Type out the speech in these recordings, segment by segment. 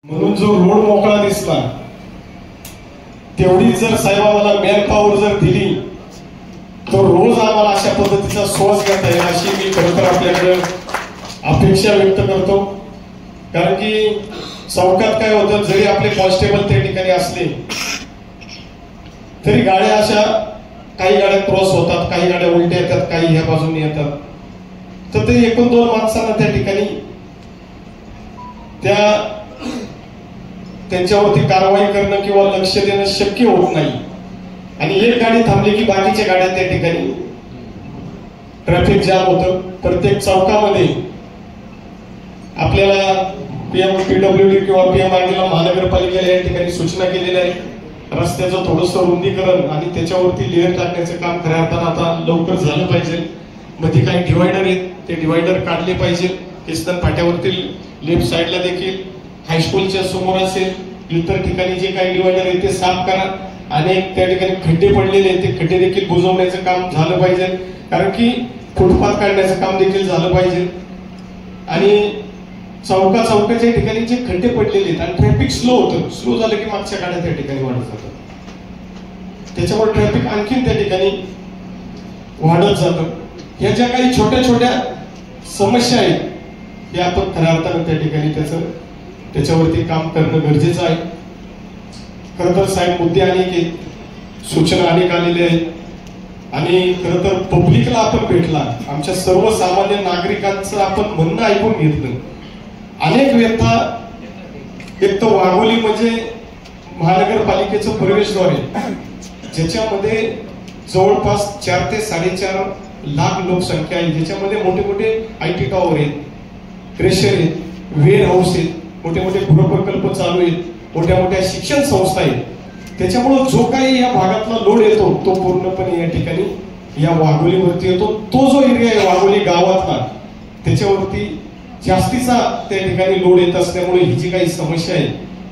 म्हणून जो रोड मोकळा दिसला तेवढी जर साहेबांना मॅन पॉवर जर दिली तर रोज आम्हाला अशा पद्धतीचा श्वास घेता येईल अशी मी खरं तर आपल्याकडे अपेक्षा व्यक्त करतो. कारण की चौकात काय होतं, जरी आपले कॉन्स्टेबल त्या ठिकाणी असले तरी गाड्या अशा काही गाड्या क्रॉस होतात, काही गाड्या उलट्या येतात, काही ह्या बाजूने येतात. तर ते एकूण दोन माणसांना त्या ठिकाणी त्यांच्यावरती कारवाई करणं किंवा लक्ष देणं शक्य होत नाही. आणि एक गाडी थांबली की बाकीच्या गाड्या त्या ठिकाणी ट्रॅफिक जाम होतं. प्रत्येक चौकामध्ये आपल्याला पीडब्ल्यूडी किंवा पीएमआरडीला महानगरपालिकेला या ठिकाणी सूचना केलेल्या आहे. रस्त्याचं थोडंसं रुंदीकरण आणि त्याच्यावरती लेअर टाकण्याचं काम खऱ्या अर्थानं आता लवकर झालं पाहिजे. मग ते काही डिवायडर आहेत, ते डिवायडर काढले पाहिजे. किस्तन फाट्यावरती लेफ्ट साईडला देखील हायस्कूलच्या समोर असेल, इतर ठिकाणी जे काही डिवायडर आहे ते साफ करा. अनेक त्या ठिकाणी खड्डे पडलेले आहेत, ते खड्डे देखील बुजवण्याचं काम झालं पाहिजे. कारण की फुटपाथ काढण्याचं काम देखील झालं पाहिजे. आणि चौकाच्या ठिकाणी जे खड्डे पडलेले आहेत आणि ट्रॅफिक स्लो होतं, स्लो झालं की मागच्या गाड्या त्या ठिकाणी वाढत जातात. त्याच्यामुळे ट्रॅफिक आणखीन त्या ठिकाणी वाढत जातं. ह्या ज्या काही छोट्या छोट्या समस्या आहेत या आपण खऱ्या अर्थानं त्या ठिकाणी त्याच्यावरती काम करणं गरजेचं आहे. खरं तर साहेब मुद्दे अनेक आहेत, सूचना अनेक आलेल्या आहेत. आणि खरं तर पब्लिकला आपण भेटला, आमच्या सर्वसामान्य नागरिकांचं आपण म्हणणं ऐकून घेतलं. अनेक व्यथा, एक तर वाघोली म्हणजे महानगरपालिकेचं प्रवेशद्वार आहे, ज्याच्यामध्ये जवळपास 4 ते 4.5 लाख लोकसंख्या आहे. ज्याच्यामध्ये मोठे मोठे IT टॉवर आहेत, क्रेशर आहेत, वेअर हाऊस आहेत, मोठे मोठे गृहप्रकल्प चालू आहेत, मोठ्या मोठ्या शिक्षण संस्था आहेत. त्याच्यामुळे जो काही या भागातला लोड येतो तो पूर्णपणे या ठिकाणी या वाघोलीवरती येतो. तो जो एरिया आहे वाघोली गावातला त्याच्यावरती जास्तीचा त्या ठिकाणी लोड येत असल्यामुळे ही जी काही समस्या आहे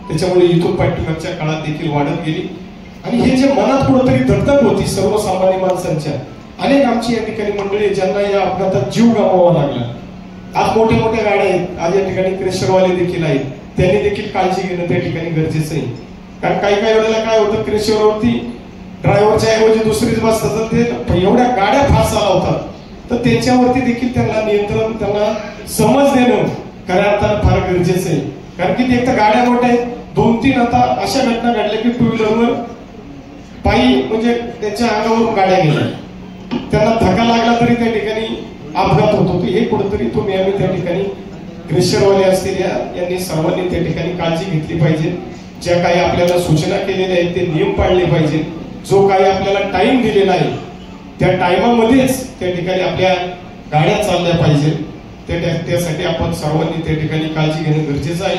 त्याच्यामुळे इथून पाठीमागच्या काळात देखील वाढत गेली. आणि हे जे मनात कुठेतरी धगधग होती सर्वसामान्य माणसांच्या, अनेक आमची या ठिकाणी मंडळी ज्यांना या अपघातात जीव गमवावा लागला. आज मोठ्या मोठ्या गाड्या आहेत, आज या ठिकाणी क्रेशरवाले देखील आहेत, त्यांनी देखील काळजी घेणं त्या ठिकाणी गरजेचं आहे. कारण काही वेळेला काय होतं, क्रेशरवरती ड्रायव्हरच्या ऐवजी दुसरीच बस असतात, ते एवढ्या गाड्या फास्ट चालवतात. तर त्याच्यावरती देखील त्यांना नियंत्रण, त्यांना समज देणं खऱ्या अर्थानं फार गरजेचं आहे. कारण की एक तर गाड्या मोठ्या आहेत, 2-3 आता अशा घटना घडल्या की 2 व्हीलरवर पायी म्हणजे त्यांच्या अंगावरून गाड्या गेल्या, त्यांना धक्का लागला तरी त्या ठिकाणी अपघात होतो. हे कुठेतरी तुम्ही आम्ही त्या ठिकाणी क्रेशरवाले असतील यांनी सर्वांनी त्या ठिकाणी काळजी घेतली पाहिजे. ज्या काही आपल्याला सूचना केलेल्या आहेत ते नियम पाळले पाहिजे. जो काही आपल्याला टाइम दिलेला आहे त्या टाइमामध्येच त्या ठिकाणी आपल्या गाड्या चालल्या पाहिजे. त्यासाठी आपण सर्वांनी त्या ठिकाणी काळजी घेणं गरजेचं आहे.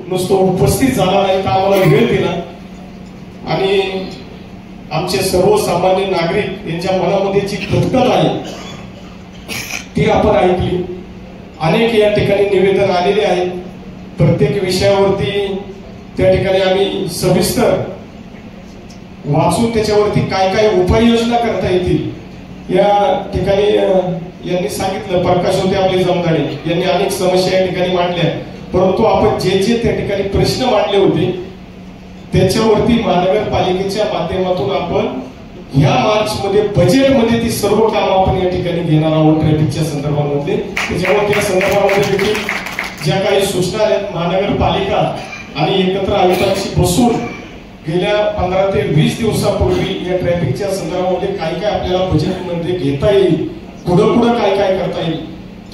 नुसतं उपस्थित झाला नाही तर आम्हाला वेळ दिला आणि आमचे सर्वसामान्य नागरिक यांच्या मनामध्ये जी खदखद आहे ती आपण ऐकली. अनेक या ठिकाणी निवेदन आलेले आहेत. प्रत्येक विषयावरती त्या ठिकाणी आम्ही सविस्तर वाचून त्याच्यावरती काय काय उपाययोजना करता येतील या ठिकाणी यांनी सांगितलं. प्रकाश होते आपले जमदाडे यांनी अनेक समस्या या ठिकाणी मांडल्या. परंतु आपण जे त्या ठिकाणी प्रश्न मांडले होते त्याच्यावरती महानगरपालिकेच्या माध्यमातून आपण ह्या मार्चमध्ये बजेटमध्ये ती सर्व कामं आपण या ठिकाणी घेणार आहोत ट्रॅफिकच्या संदर्भामध्ये. त्याच्यामुळे त्या संदर्भामध्ये देखील ज्या काही सूचना आहेत महानगरपालिका आणि एकत्र आयुक्तांशी बसून गेल्या 15 ते 20 दिवसापूर्वी या ट्रॅफिकच्या संदर्भामध्ये काय काय आपल्याला बजेटमध्ये घेता येईल, पुढं काय काय करता येईल,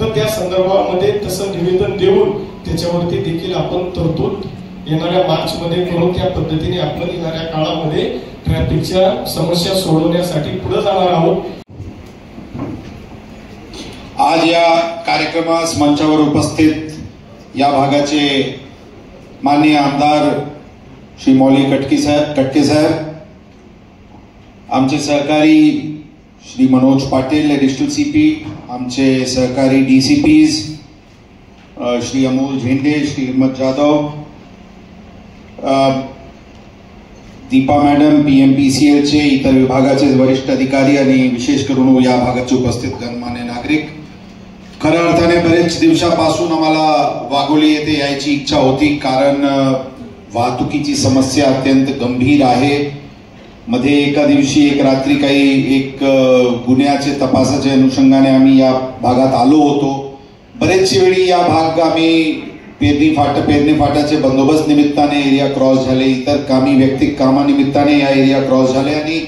तर त्या संदर्भामध्ये तसं निवेदन देऊन त्याच्यावरती देखील आपण तरतूद येणाऱ्या मार्चमध्ये करून त्या पद्धतीने आपण येणाऱ्या काळामध्ये ट्रॅफिकच्या समस्या सोडवण्यासाठी पुढे जाणार आहोत. आज या कार्यक्रमास मंचावर उपस्थित या भागाचे माननीय आमदार श्री मौली कटके साहेब, आमचे सहकारी श्री मनोज पाटील एडिशनल CP, आमचे सहकारी DCPs श्री अमोल झेंडे, श्री हिम्मत जाधव, दीपा मॅडम, PMPCL चे इतर विभागाचे वरिष्ठ अधिकारी आणि विशेष करून या भागाचे उपस्थित गणमान्य नागरिक, खऱ्या अर्थाने बरेच दिवसापासून आम्हाला वाघोली येथे यायची इच्छा होती, कारण वाहतुकीची समस्या अत्यंत गंभीर आहे. मध्ये एका दिवशी एक रात्री एक गुन्ह्याचे तपासाच्या अनुषंगाने आम्ही या भागात आलो होतो. बरेचशे वेळी या भाग आम्ही पेरणी फाटाचे बंदोबस्त निमित्ताने एरिया क्रॉस झाले, इतर वैयक्तिक कामानिमित्ताने या एरिया क्रॉस झाले आणि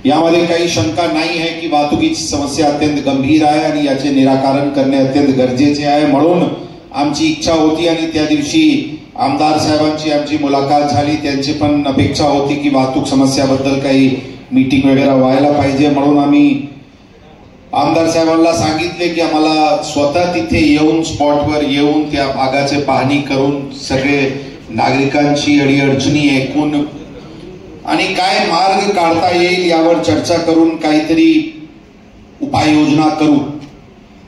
यामध्ये काही शंका नाही आहे की वाहतुकीची समस्या अत्यंत गंभीर आहे आणि याचे निराकरण करणे अत्यंत गरजेचे आहे. म्हणून आमची इच्छा होती आणि त्या दिवशी आमदार साहेबांची आमची मुलाखत झाली. त्यांची पण अपेक्षा होती की वाहतूक समस्याबद्दल काही मीटिंग वगैरे व्हायला पाहिजे. म्हणून आम्ही आमदार साहेबांना सांगितले की आम्हाला स्वतः तिथे येऊन स्पॉटवर येऊन त्या भागाचे पाहणी करून सगळे नागरिकांची अडीअडचणी ऐकून आणि काय मार्ग काढता येईल यावर चर्चा करून काहीतरी उपाययोजना करू.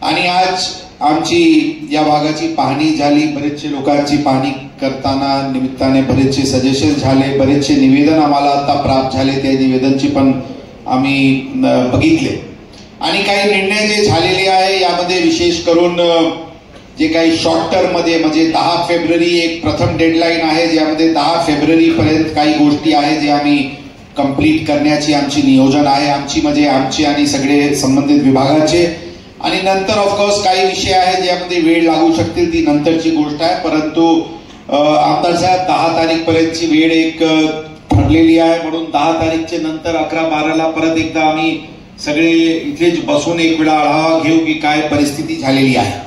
आणि आज आमची या भागाची पाहणी झाली. बरेचसे लोकांची पाहणी करताना निमित्ताने बरेचसे सजेशन झाले, बरेचसे निवेदन आम्हाला आता प्राप्त झाले. त्या निवेदनची पण आम्ही बघितले आणि काही निर्णय जे झालेले आहे यामध्ये विशेष करून जे काही शॉर्ट टर्म मध्ये म्हणजे 10 फेब्रुवारी एक प्रथम डेडलाईन आहे, ज्यामध्ये 10 फेब्रुवारी पर्यंत काही गोष्टी आहेत जे आम्ही कंप्लीट करण्याची आमची नियोजन आहे, आमची आणि सगळे संबंधित विभागाचे. आणि नंतर ऑफकोर्स काही विषय आहेत ज्यामध्ये वेळ लागू शकतील, ती नंतरची गोष्ट आहे. परंतु आमदार साहेब 10 तारीख पर्यंतची वेळ एक ठरलेली आहे. म्हणून 10 तारीखचे नंतर 11-12ला परत एकदा आम्ही सगळे इथेच बसून एक वेळा आढावा घेऊ की काय परिस्थिती झालेली आहे.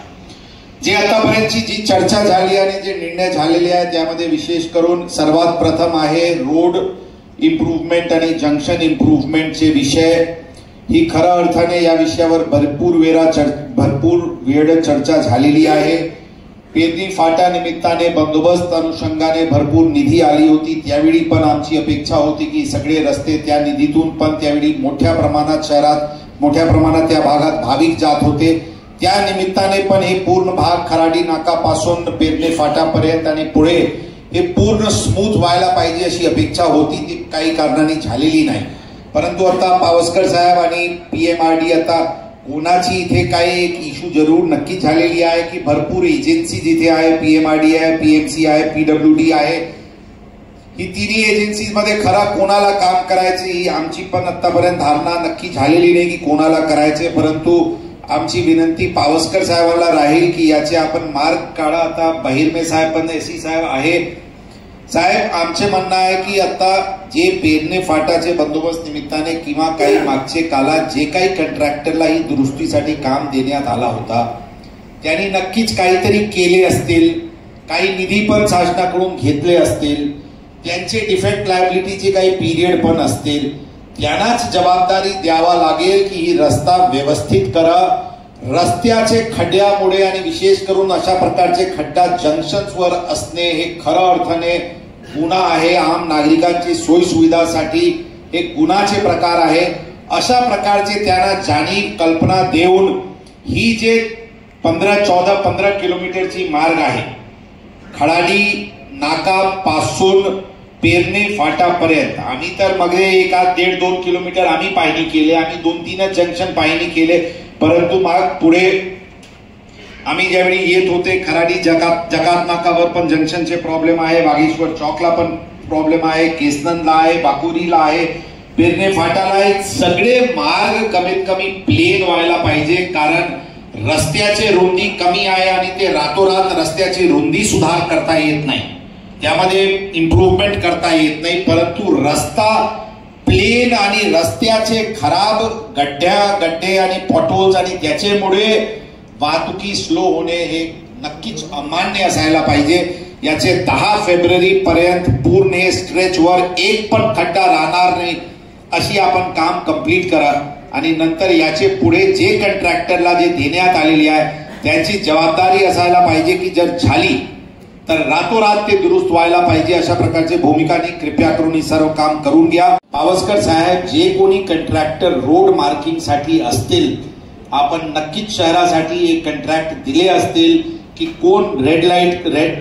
जे आतापर्यंतची जी चर्चा झाली आणि जे निर्णय झालेले आहेत त्यामध्ये विशेष करून सर्वात प्रथम आहे रोड इम्प्रूव्हमेंट आणि जंक्शन इम्प्रूव्हमेंटचे विषय. ही खऱ्या अर्थाने या विषयावर भरपूर वेळ चर्चा झालेली आहे. पेरणी फाटा निमित्ताने बंदोबस्त अनुषंगाने भरपूर निधी आली होती. त्यावेळी पण आमची अपेक्षा होती की सगळे रस्ते त्या निधीतून पण त्यावेळी मोठ्या प्रमाणात त्या भागात भाविक जात होते. त्या निमित्ताने पण हे पूर्ण भाग खराडी नाकापासून पेरणे फाटापर्यंत आणि पुढे हे पूर्ण स्मूथ व्हायला पाहिजे अशी अपेक्षा होती. ती काही कारणाने झालेली नाही. परंतु आता पावसकर साहेब आणि PMRD आता कोणाची इथे काही एक इश्यू जरूर नक्की झालेली आहे की भरपूर एजन्सी जिथे आहे, PMRD आहे, PMC आहे, PWD आहे, ही तिन्ही एजन्सीमध्ये खरा कोणाला काम करायचे ही आमची पण आतापर्यंत धारणा नक्की झालेली नाही की कोणाला करायचे. परंतु आमची विनंती पावसकर साहेबांना राहील की याचे आपण मार्ग काढा. आता बहिरमे साहेब पण SC साहेब आहे. साहेब आमचे म्हणणं आहे की आता जे पेरणे फाटाचे बंदोबस्त निमित्ताने किंवा काही मागचे काळात जे काही कंट्रॅक्टरला ही दुरुस्तीसाठी काम देण्यात आला होता त्यांनी नक्कीच काहीतरी केले असतील, काही निधी पण शासनाकडून घेतले असतील, त्यांचे डिफेक्ट लायबिलिटीचे काही पिरियड पण असतील. त्यांनाच जबाबदारी द्यावा लागेल की ही रस्ता व्यवस्थित करा. रस्त्याचे खड्ड्यामुळे आणि विशेष करून अशा प्रकारचे खड्डा जंक्शन्सवर असणे हे खऱ्या अर्थाने गुन्हा आहे. आम नागरिकांची सोयी सुविधासाठी हे गुन्हाचे प्रकार आहे. अशा प्रकारचे त्यांना जाणीव कल्पना देऊन ही जे 15 किलोमीटरची मार्ग आहे खराडी नाकापासून पेरणे फाटापर्यंत, आम्ही तर मग 1-1.5-2 किलोमीटर आम्ही पाहणी केले, आम्ही 2-3 जंक्शन पाहणी केले. परंतु मग पुढे आम्ही ज्यावेळी येत होते खराडी जकात नाकावर पण जंक्शनचे प्रॉब्लेम आहे, वागेश्वर चौकला पण प्रॉब्लेम आहे, केसनंदला आहे, बाकुरीला आहे, पेरणे फाटाला आहे. सगळे मार्ग कमीत कमी प्लेन व्हायला पाहिजे, कारण रस्त्याचे रुंदी कमी आहे आणि ते रातोरात रस्त्याची रुंदी सुधार करता येत नाही, त्यामध्ये इम्प्रूव्हमेंट करता येत नाही. परंतु रस्ता प्लेन आणि रस्त्याचे खराब गड्डे आणि पॉटहोल्स आणि त्याच्यामुळे वाहतुकी स्लो होणे हे नक्कीच अमान्य असायला पाहिजे. याचे 10 फेब्रुवारी पर्यंत पूर्ण हे स्ट्रेचवर एक पण खड्डा राहणार नाही अशी आपण काम कंप्लीट करा. आणि नंतर याचे पुढे जे कंट्रॅक्टरला जे देण्यात आलेली आहे त्याची जबाबदारी असायला पाहिजे की जर झाली तर रातोरात ते दुरुस्त व्हायला पाहिजे. अशा प्रकारचे भूमिकांनी कृपया करून ही सर्व काम करून घ्या. पावसकर साहेब जे कोणी कंट्रॅक्टर रोड मार्किंग साठी असतील, आपण नक्कीच शहरासाठी एक कंट्रॅक्ट दिले असतील की कोण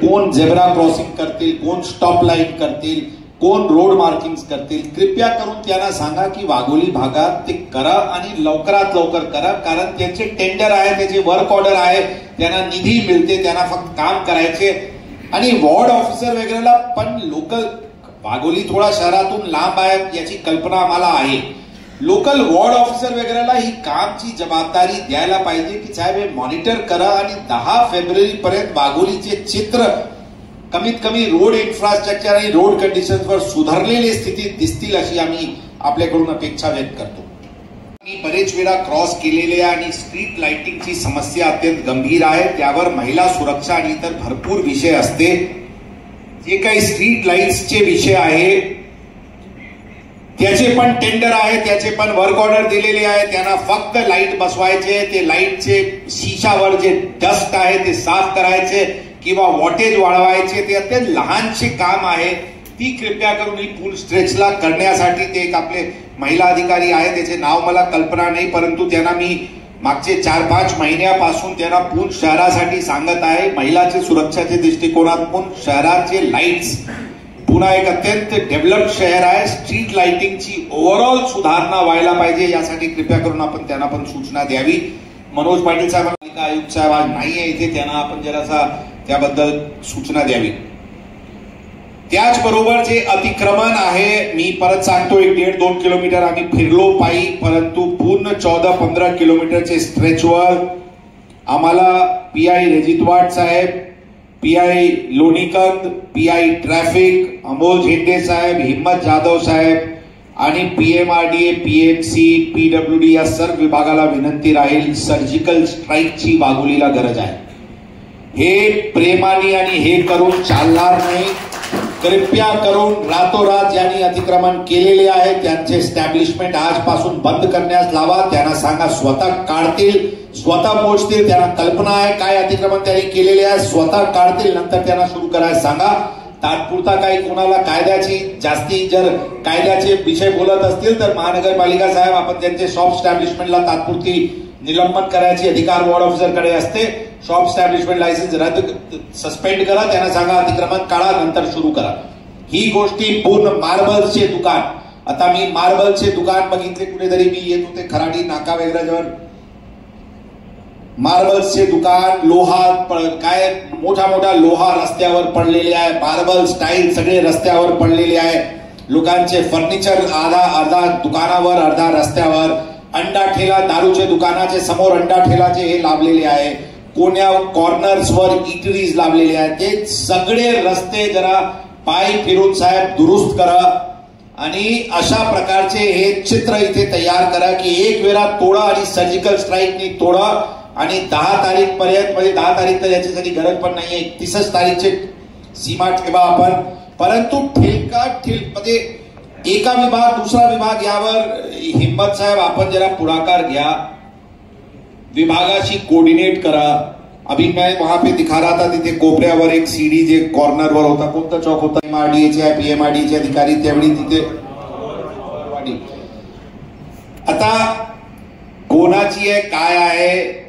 कोण झेब्रा क्रॉसिंग करतील, कोण स्टॉप लाईट करतील, कोण रोड मार्किंग करतील, कृपया करून त्यांना सांगा की वाघोली भागात ते करा आणि लवकरात लवकर करा, कारण त्यांचे टेंडर आहे, त्याचे वर्क ऑर्डर आहे, त्यांना निधी मिळते, त्यांना फक्त काम करायचे. आणि वॉर्ड ऑफिसर वगैरेला पण लोकल, वाघोली थोडा शहरातून लांब आहे याची कल्पना आम्हाला आहे, लोकल वॉर्ड ऑफिसर वगैरेला ही कामची जबाबदारी द्यायला पाहिजे की साहेब हे मॉनिटर करा आणि 10 फेब्रुवारी पर्यंत वाघोलीचे चित्र कमीत कमी रोड इन्फ्रास्ट्रक्चर आणि रोड कंडिशनवर सुधारलेली स्थितीत दिसतील अशी आम्ही आपल्याकडून अपेक्षा व्यक्त करतो. मी बरेच वेळा क्रॉस केलेले आणि स्ट्रीट लाइटिंगची समस्या अत्यंत गंभीर आहे, त्यावर महिला सुरक्षा आणि इतर भरपूर विषय असते. जे काही स्ट्रीट लाईट्सचे विषय आहे त्याचे पण टेंडर आहे, त्याचे पण वर्क ऑर्डर दिलेले आहे, त्यांना फक्त लाईट बसवायचे, ते लाईटचे शीशावर जे डस्ट आहे ते साफ करायचे किंवा वॉटेज वाढवायचे, ते अत्यंत लहानसे काम आहे. ती कृपया करून ही फुल स्ट्रेचला करण्यासाठी ते एक आपले महिला अधिकारी आहे, त्याचे नाव मला कल्पना नाही, परंतु त्यांना मी मागचे 4-5 महिन्यापासून त्यांना पूर्ण शहरासाठी सांगत आहे. महिलाचे सुरक्षाच्या दृष्टिकोनातून शहराचे लाईट्स, पुन्हा एक अत्यंत डेव्हलप्ड शहर आहे, स्ट्रीट लाइटिंगची ओव्हरऑल सुधारणा व्हायला पाहिजे, यासाठी कृपया करून आपण त्यांना पण सूचना द्यावी. मनोज पाटील साहेब, पालिका आयुक्त साहेब आज नाही आहे इथे, त्यांना आपण जरासा त्याबद्दल सूचना द्यावी. त्याचबरोबर जे अतिक्रमण आहे, मी परत सांगतो 1.5-2 किलोमीटर आम्ही फिरलो पायी, परंतु पूर्ण 14-15 किलोमीटरचे स्ट्रेचवर आम्हाला PI रजितवाड साहेब, PI Lonikand, PI traffic Amol झेंडे साहेब, हिम्मत जाधव साहेब आणि PMRDA, PMC, PWD या सर्व विभागाला विनंती राहील, सर्जिकल स्ट्राईकची वाघोलीला गरज आहे. हे प्रेमाने आणि हे करून चालणार नाही. कृपया करून रातोरात ज्यांनी अतिक्रमण केलेले आहे त्यांचे एस्टॅब्लिशमेंट आजपासून बंद करण्यास लावा. त्यांना सांगा स्वतः काढतील, स्वतः पोहोचतील, त्यांना कल्पना आहे काय अतिक्रमण त्यांनी केलेले आहे, स्वतः काढतील, नंतर त्यांना सुरू करायला सांगा. तात्पुरता काही कोणाला कायद्याची जास्ती जर कायद्याचे विषय बोलत असतील तर महानगरपालिका साहेब आपण त्यांचे शॉप स्टॅब्लिशमेंटला तात्पुरती निलंबन करायची अधिकार वॉर्ड ऑफिसरकडे असते. शॉप स्टॅब्लिशमेंट लायसन्स रद्द सस्पेंड करा, त्यांना सांगा अतिक्रमण काढा, नंतर सुरू करा. ही गोष्टी पूर्ण मार्बल्सचे दुकान, आता मी मार्बलचे दुकान बघितले कुठेतरी, मी येत होते खराडी नाका वगैरेवर, मार्बल्सचे दुकान, लोहा काय मोठा मोठा लोहा रस्त्यावर पडलेले आहे, मार्बल स्टाईल सगळे रस्त्यावर पडलेले आहे, लोकांचे फर्निचर अर्धा दुकानावर अर्धा रस्त्यावर, अंडा ठेला दारूचे दुकानाचे समोर अंडा ठेलाचे हे लावलेले आहे, कोण्या कॉर्नर्सवर इटरीज लावलेले आहेत. ते सगळे रस्ते जरा पाय फिरून साहेब दुरुस्त करा आणि अशा प्रकारचे हे चित्र इथे तयार करा की एक वेळा तोडा आणि सर्जिकल स्ट्राईकनी तोडा आणि 10 तारीख पर्यंत, म्हणजे 10 तारीख तर याच्यासाठी गरज पण नाहीये, 31 तारीखचे सीमा ठेवा आपण. परंतु म्हणजे एका विभाग दुसरा विभाग यावर हिम्मत साहेब आपण जरा पुढाकार घ्या, विभागाशी कोऑर्डिनेट करा. अभी मैं वहां पे दिखा रहा था, तिथे कोपऱ्यावर एक सीडी जे कॉर्नरवर होता, कोणता चौक होता, PMRDA अधिकारी त्यावेळी तिथे. आता कोणाची आहे काय आहे,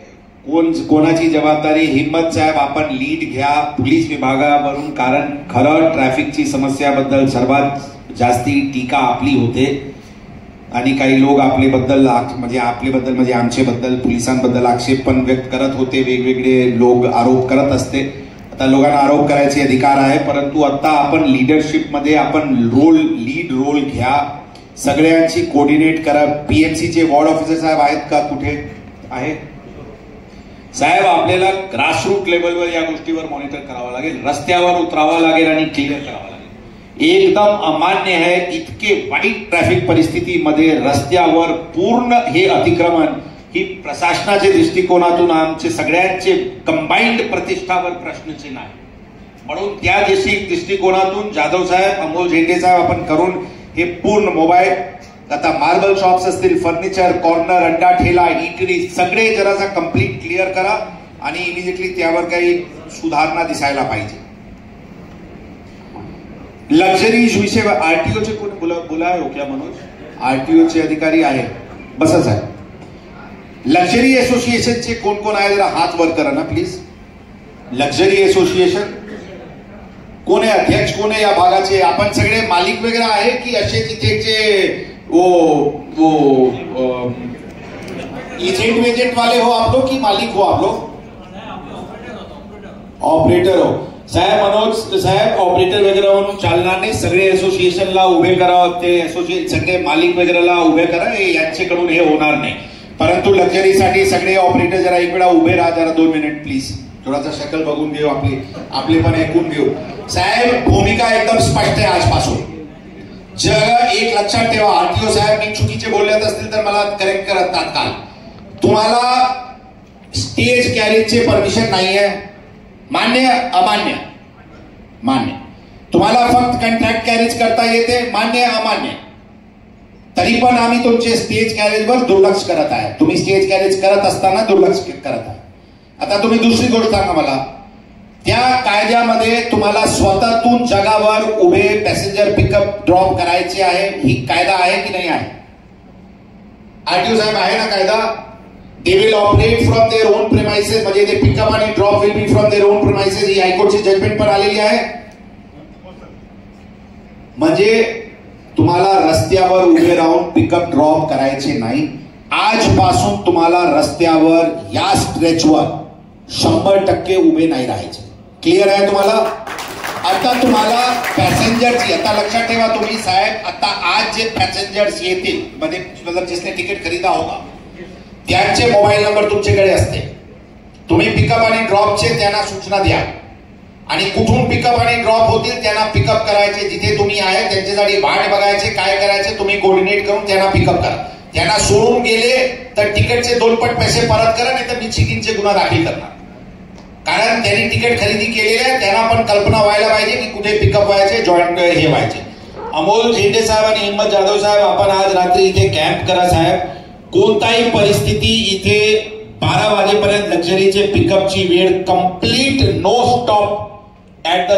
कोणाची जबाबदारी, हिम्मत साहेब आपण लीड घ्या पोलीस विभागावरून, कारण खरं ट्रॅफिकची समस्याबद्दल सर्वात जास्ती टीका आपली होते आणि काही लोक आपल्याबद्दल म्हणजे आमच्याबद्दल पोलिसांबद्दल आक्षेप पण व्यक्त करत होते, वेगवेगळे लोक आरोप करत असते. आता लोकांना आरोप करायचे अधिकार आहे, परंतु आता आपण लीडरशिप मध्ये आपण लीड रोल घ्या, सगळ्यांची कोऑर्डिनेट करा. PMC चे वॉर्ड ऑफिसर साहेब आहेत का, कुठे आहे साहेब? आपल्याला ग्रासरूट लेवलवर या गोष्टीवर मॉनिटर करावं लागेल, रस्त्यावर उतरावं लागेल आणि क्लिअर करावं लागेल. एकदम अमान्य आहे इतके वाईट ट्रॅफिक परिस्थितीमध्ये रस्त्यावर पूर्ण हे अतिक्रमण ही प्रशासनाच्या दृष्टिकोनातून आमचे सगळ्यांचे कंबाईंड प्रतिष्ठावर प्रश्नचिन्ह आहे. म्हणून त्या दृष्टिकोनातून जाधव साहेब, अमोल झेंडे साहेब आपण करून हे पूर्ण मोबाईल, आता मार्बल शॉप्स असतील, फर्निचर कॉर्नर, अंडा ठेला, इटरी सगळे जरासा कम्प्लीट क्लिअर करा आणि इमिजिएटली त्यावर काही सुधारणा दिसायला पाहिजे. लक्झरीज विषय RTO चे कोण बोलाय हो क्या मनोज? RTO चे अधिकारी आहे, बसच आहे. लक्झरी असोसिएशनचे कोण कोण आहे जरा हात वर करा ना प्लीज. लक्झरी असोसिएशन कोण आहे अध्यक्ष, कोण आहे या भागाचे? आपण सगळे मालिक वगैरे आहे की असे तिथे वो एजेंट वाले हो आप लोग की मालिक हो आप लोग? ऑपरेटर हो साहेब. मनोज साहेब ऑपरेटर वगैरे म्हणून चालणार नाही. सगळे असोसिएशनला उभे करा, ते असोसिएशन सगळे मालिक वगैरेला उभे करा. यांच्याकडून हे होणार नाही. परंतु लक्झरीसाठी सगळे ऑपरेटर जरा एक वेळा उभे राहा, जरा 2 मिनिट प्लीज. थोडासा शक्ल बघून घेऊ, आपले पण ऐकून घेऊ. साहेब भूमिका एकदम स्पष्ट आहे आजपासून. जग एक लक्षात ठेवा. आरटीओ साहेब मी चुकीचे बोलत असतील तर मला करेक्ट करत तात्काळ. तुम्हाला स्टेज कॅरेजचे परमिशन नाहीये. मान्य अमान्य? मान्य. तुम्हाला फक्त कॉन्ट्रॅक्ट कॅरेज करता येते. मान्य अमान्य? तरी पण आम्ही तुमचे स्टेज कॅरेजवर दुर्लक्ष करत आहे. तुम्ही स्टेज कॅरेज करत असताना दुर्लक्ष करत आहे. आता तुम्ही दुसरी गोष्ट सांगा मला. त्या कायद्यामध्ये तुम्हाला स्वतःतून जगावर उभे पॅसेंजर पिकअप ड्रॉप करायचे आहे, ही कायदा आहे की नाही आहे? आरटीओ साहेब आहे ना कायदा? They will operate from their own premises, म्हणजे ते पिकअप आणि drop will be from their own premises. ही हायकोर्टची जजमेंट पण आलेली आहे. म्हणजे तुम्हाला रस्त्यावर उभे राहून पिकअप ड्रॉप करायचे नाही. आजपासून तुम्हाला रस्त्यावर या स्ट्रेचवर 100% उभे नाही राहायचे. क्लिअर आहे तुम्हाला? आता तुम्हाला पॅसेंजरची, आता लक्षात ठेवा तुम्ही साहेब, आता आज जे पॅसेंजर्स येतील मध्ये मतलब जिसने तिकीट खरीदा होगा त्यांचे मोबाईल नंबर तुमच्याकडे असते. तुम्ही पिकअप आणि ड्रॉपचे त्यांना सूचना द्या आणि कुठून पिकअप आणि ड्रॉप होतील त्यांना पिकअप करायचे. जिथे तुम्ही आहे त्यांच्यासाठी वाट बघायचे, काय करायचे तुम्ही कोऑर्डिनेट करून त्यांना पिकअप करा. त्यांना सोडून गेले तर तिकीटचे 2 पट पैसे परत करा, नाही तर मी चेकिंगचे गुन्हा दाखल करणार. कारण त्यांनी तिकीट खरेदी केलेले आहे, त्यांना पण कल्पना व्हायला पाहिजे की कुठे पिकअप व्हायचे, जॉईंट हे व्हायचे. अमोल झेंडे साहेब आणि हिम्मत जाधव साहेब, आपण आज रात्री इथे कॅम्प करा साहेब. कोणताही परिस्थिती इथे 12 वाजेपर्यंत लक्झरीचे पिकअपची वेळ complete, no stop at the.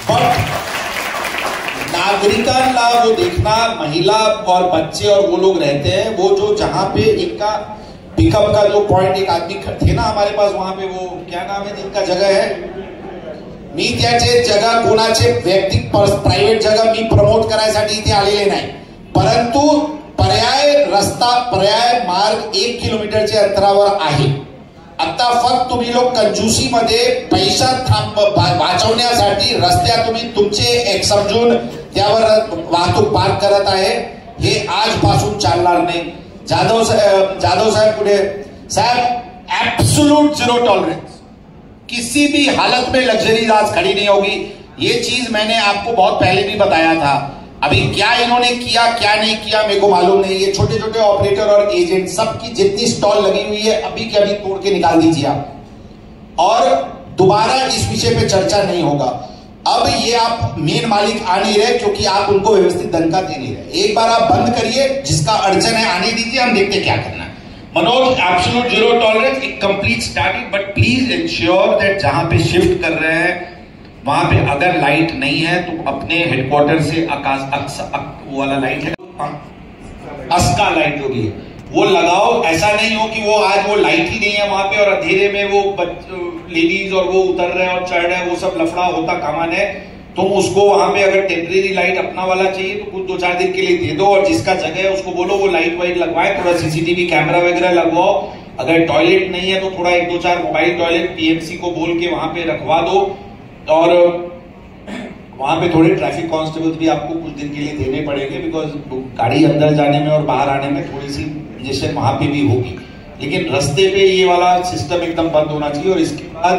But नागरिकांना वो देखना, महिला और बच्चे और वो लोग रहते हैं, वो जो जहां पे इनका पिकअप का जो पॉइंट, एक आदमी थे ना हमारे पास वहां पे, वो क्या नाम है जिनका जगह है, मी त्याचे जगह कोणाचे व्यक्तिगत प्रायव्हेट जगह मी प्रमोट करायसाठी इथे आलेले नाही. परंतु पर्याय रस्ता, पर्याय मार्ग 1 किलोमीटरच्या अंतरावर आहे. आता फक्त तुम्ही लोक कंजूसीमध्ये पैसा वाचवण्यासाठी रस्त्यात तुम्ही तुमचे एक समजून त्यावर वाहतूक पार्क करत आहे. हे आजपासून चालणार नाही. जाधव साहब पुढे साहब, एब्सोल्यूट 0 टॉलरेंस. किसी भी हालत में लग्जरी आज खड़ी नहीं होगी. ये चीज मैंने आपको बहुत पहले भी बताया था. अभी क्या इन्होंने किया क्या नहीं किया मेरे को मालूम नहीं. ये छोटे छोटे ऑपरेटर और एजेंट सबकी जितनी स्टॉल लगी हुई है अभी के अभी तोड़ के निकाल दीजिए आप, और दोबारा इस विषय पे चर्चा नहीं होगा. अब ये आप मेन मालिक आ नहीं रहे क्योंकि आप उनको व्यवस्थित दंका दे नहीं रहे. एक बार आप बंद करिए, जिसका अड़चन है आने दीजिए, हम देखते क्या करना है. मनोज, एब्सोल्यूट 0 टॉलरेंस, एक complete starting, but please ensure that जहां पे शिफ्ट कर रहे हैं वहां पे अगर लाइट नहीं है तो अपने हेडक्वार्टर से वो वाला लाइट है, अस्का लाइट जो भी है वो लगाओ. ऐसा नहीं हो कि वो आज वो लाइट ही नहीं है वहां पे और अंधेरे में वो लेडीज और वो उतर रहे हैं और चढ़ रहे हैं, वो सब लफड़ा होता कामान है. तुम उसको वहां पे अगर टेम्परेरी लाइट अपना वाला चाहिए तो कुछ 2-4 दिन के लिए दे दो, और जिसका जगह है उसको बोलो वो लाइट वाइट लगवाए, थोड़ा सीसीटीवी कैमरा वगैरह लगवाओ. अगर टॉयलेट नहीं है तो थोड़ा 1-2-4 मोबाइल टॉयलेट पीएमसी को बोल के वहां पे रखवा दो. और वहां पे थोड़े ट्रैफिक कांस्टेबल्स भी आपको कुछ दिन के लिए देने पड़ेंगे, बिकॉज गाड़ी अंदर जाने में और बाहर आने में थोड़ी सी कंजेशन वहां पे भी होगी. लेकिन रास्ते पे ये वाला सिस्टम एकदम बंद होना चाहिए. और इसके बाद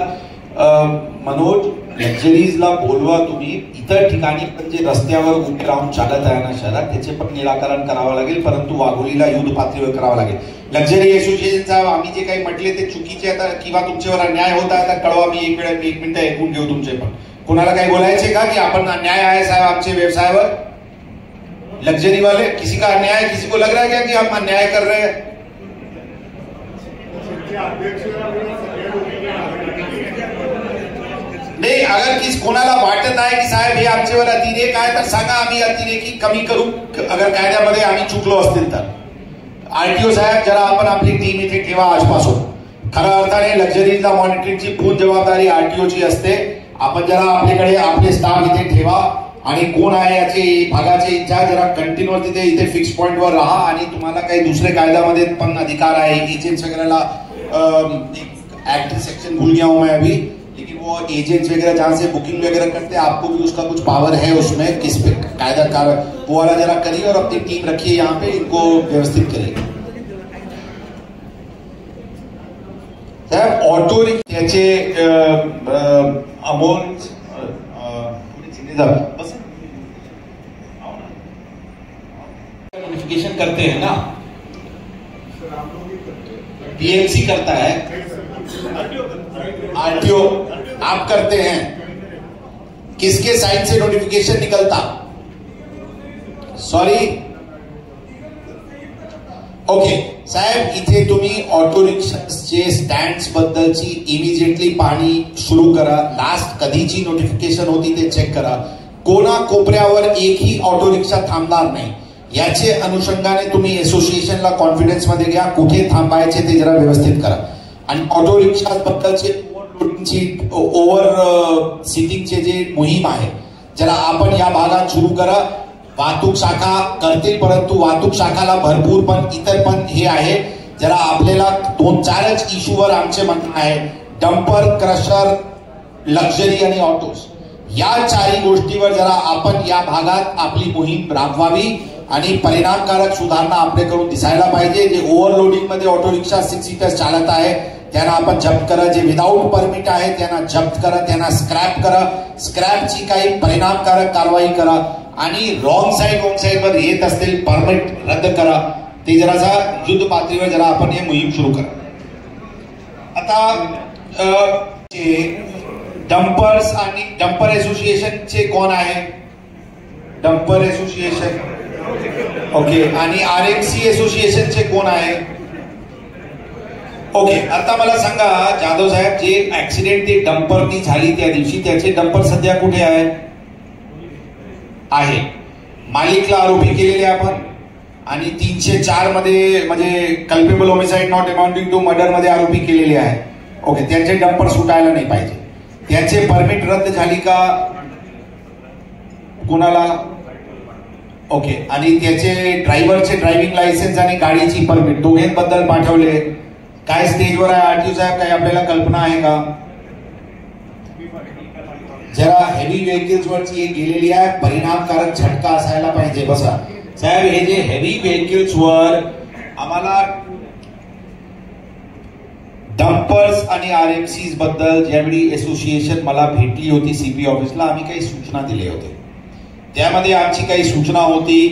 मनोज, लक्झरीजला बोलवा तुम्ही. इतर ठिकाणी पण जे रस्त्यावर उभे राहून चालत आहे ना शहरात, त्याचे पण निराकरण करावं लागेल, परंतु वाघोलीला युद्ध पातळीवर करावं लागेल. लक्झरी असोसिएशनचा आम्ही जे काही म्हटले ते चुकीचे आता किंवा तुमच्यावर अन्याय होत आहे तर कळवा. मी 1 मिनिट ऐकून घेऊ तुमचे पण. कोणाला काही बोलायचे का की आपण अन्याय आहे साहेब आमचे व्यवसायावर? लग्जरी वाले, किसी का अन्याय है? किसी को लग रहा है क्या कि हम अन्याय कर रहे हैं? नाही, अगर कोणाला वाटत आहे की साहेब हे आमच्यावर अतिरेक आहे तर सांगा, आम्ही अतिरेकी कमी करू अगर कायद्यामध्ये आम्ही चुकलो असतील तर. आरटीओ साहेब, जरा आपण आपली टीम इथे ठेवा आजपासून. खऱ्या अर्थाने लक्झरीजला मॉनिटरिंगची पूर्ण जबाबदारी आरटीओची असते. आपण जरा आपल्याकडे आपले स्टाफ इथे ठेवा आणि कोण आहे याचे भागाचे इंचार्ज जरा कंटिन्यू तिथे इथे फिक्स पॉइंटवर राहा आणि तुम्हाला काही दुसरे कायद्यामध्ये पण अधिकार है एजेंट्स वगैरह एक्ट सेक्शन भूल गया हूं मैं अभी, लेकिन वो एजेंट्स वगैरह जहां से बुकिंग वगैरह करते हैं आपको भी उसका कुछ पावर है उसमें किस पे कायदा कार वो वाला जरा करिए और अपनी टीम रखिए यहाँ पे, इनको व्यवस्थित करिए साहेब. ऑटो रिक्षाचे अमाउंट नोटिफिकेशन करते हैं ना, पीएमसी करता है, आरटीओ आप करते हैं, किसके साइड से नोटिफिकेशन निकलता? सॉरी ओके साहेब, इथे तुम्ही ऑटो रिक्षाचे स्टँड्स बद्दलची इमिजिएटली पाहणी सुरू करा. लास्ट कधीची नोटिफिकेशन होती ते चेक करा. कोणा कोपऱ्यावर एकही ऑटो रिक्षा थांबणार नाही. याचे अनुषंगाने तुम्ही असोसिएशनला कॉन्फिडन्स मध्ये घ्या, कुठे थांबायचे ते जरा व्यवस्थित करा. आणि ऑटो रिक्षा बद्दलचे ओव्हर सिटिंगचे जे मोहीम आहे जरा आपण या भागात सुरू करा. वाहतूक शाखा करतील, परंतु वाहतूक शाखाला भरपूर पण इतर पण हे आहे. जरा आपल्याला 2-4च इश्यूवर आमचे म्हणणं आहे, डंपर, क्रशर, लक्झरी आणि ऑटोज, या 4 गोष्टीवर जरा आपण या भागात आपली मोहीम राबवावी आणि परिणामकारक सुधारणा आपल्याकडून दिसायला पाहिजे. जे ओव्हरलोडिंग मध्ये ऑटो रिक्षा 6 सीटर्स चालत आहे त्यांना आपण जप्त करा. जे विदाऊट परमिट आहे त्यांना जप्त करा, त्यांना स्क्रॅप करा. स्क्रॅपची काही परिणामकारक कारवाई करा आणि रॉंग साइड वर येत असतील परमिट रद्द करा. ते जरासा युद्ध पातळीवर जरा आपण हे मोहीम सुरू करा. आता डंपर्स आणि डंपर असोसिएशनचे कोण आहे? Dumper association okay. आणि आरएमसी असोसिएशनचे कोण आहे? ओके. आता मला सांगा जाधव साहेब, जे ऍक्सिडेंट ते डंपरनी झाली त्या दिवशी त्याचे डंपर सध्या कुठे आहे? मालिकला आरोपी केलेले आपण आणि 304 मध्ये म्हणजे culpable homicide not amounting to murder मध्ये आरोपी केलेले आहे. ओके. त्यांचे डंपर सुटायला नाही पाहिजे. त्याचे परमिट रद्द झाली का कुणाला? ओके. आणि त्याचे ड्रायव्हरचे ड्रायव्हिंग लायसन्स आणि गाडीची परमिट दोघांबद्दल पाठवले. काय स्टेजवर आहे आरटीओ साहेब, काही आपल्याला कल्पना आहे का? जरा हेवी व्हेकल्स वरची एक गेलेली आहे, परिणामकारक झटका असायला पाहिजे. बसा साहेब, हे जे हेवी व्हेकल्स वर आम्हाला डंपर्स आणि आरएमसीज बद्दल ज्यावेळी असोसिएशन मला भेटली होती सीपी ऑफिसला, आम्ही काही सूचना दिले होते. त्यामध्ये आमची काही सूचना होती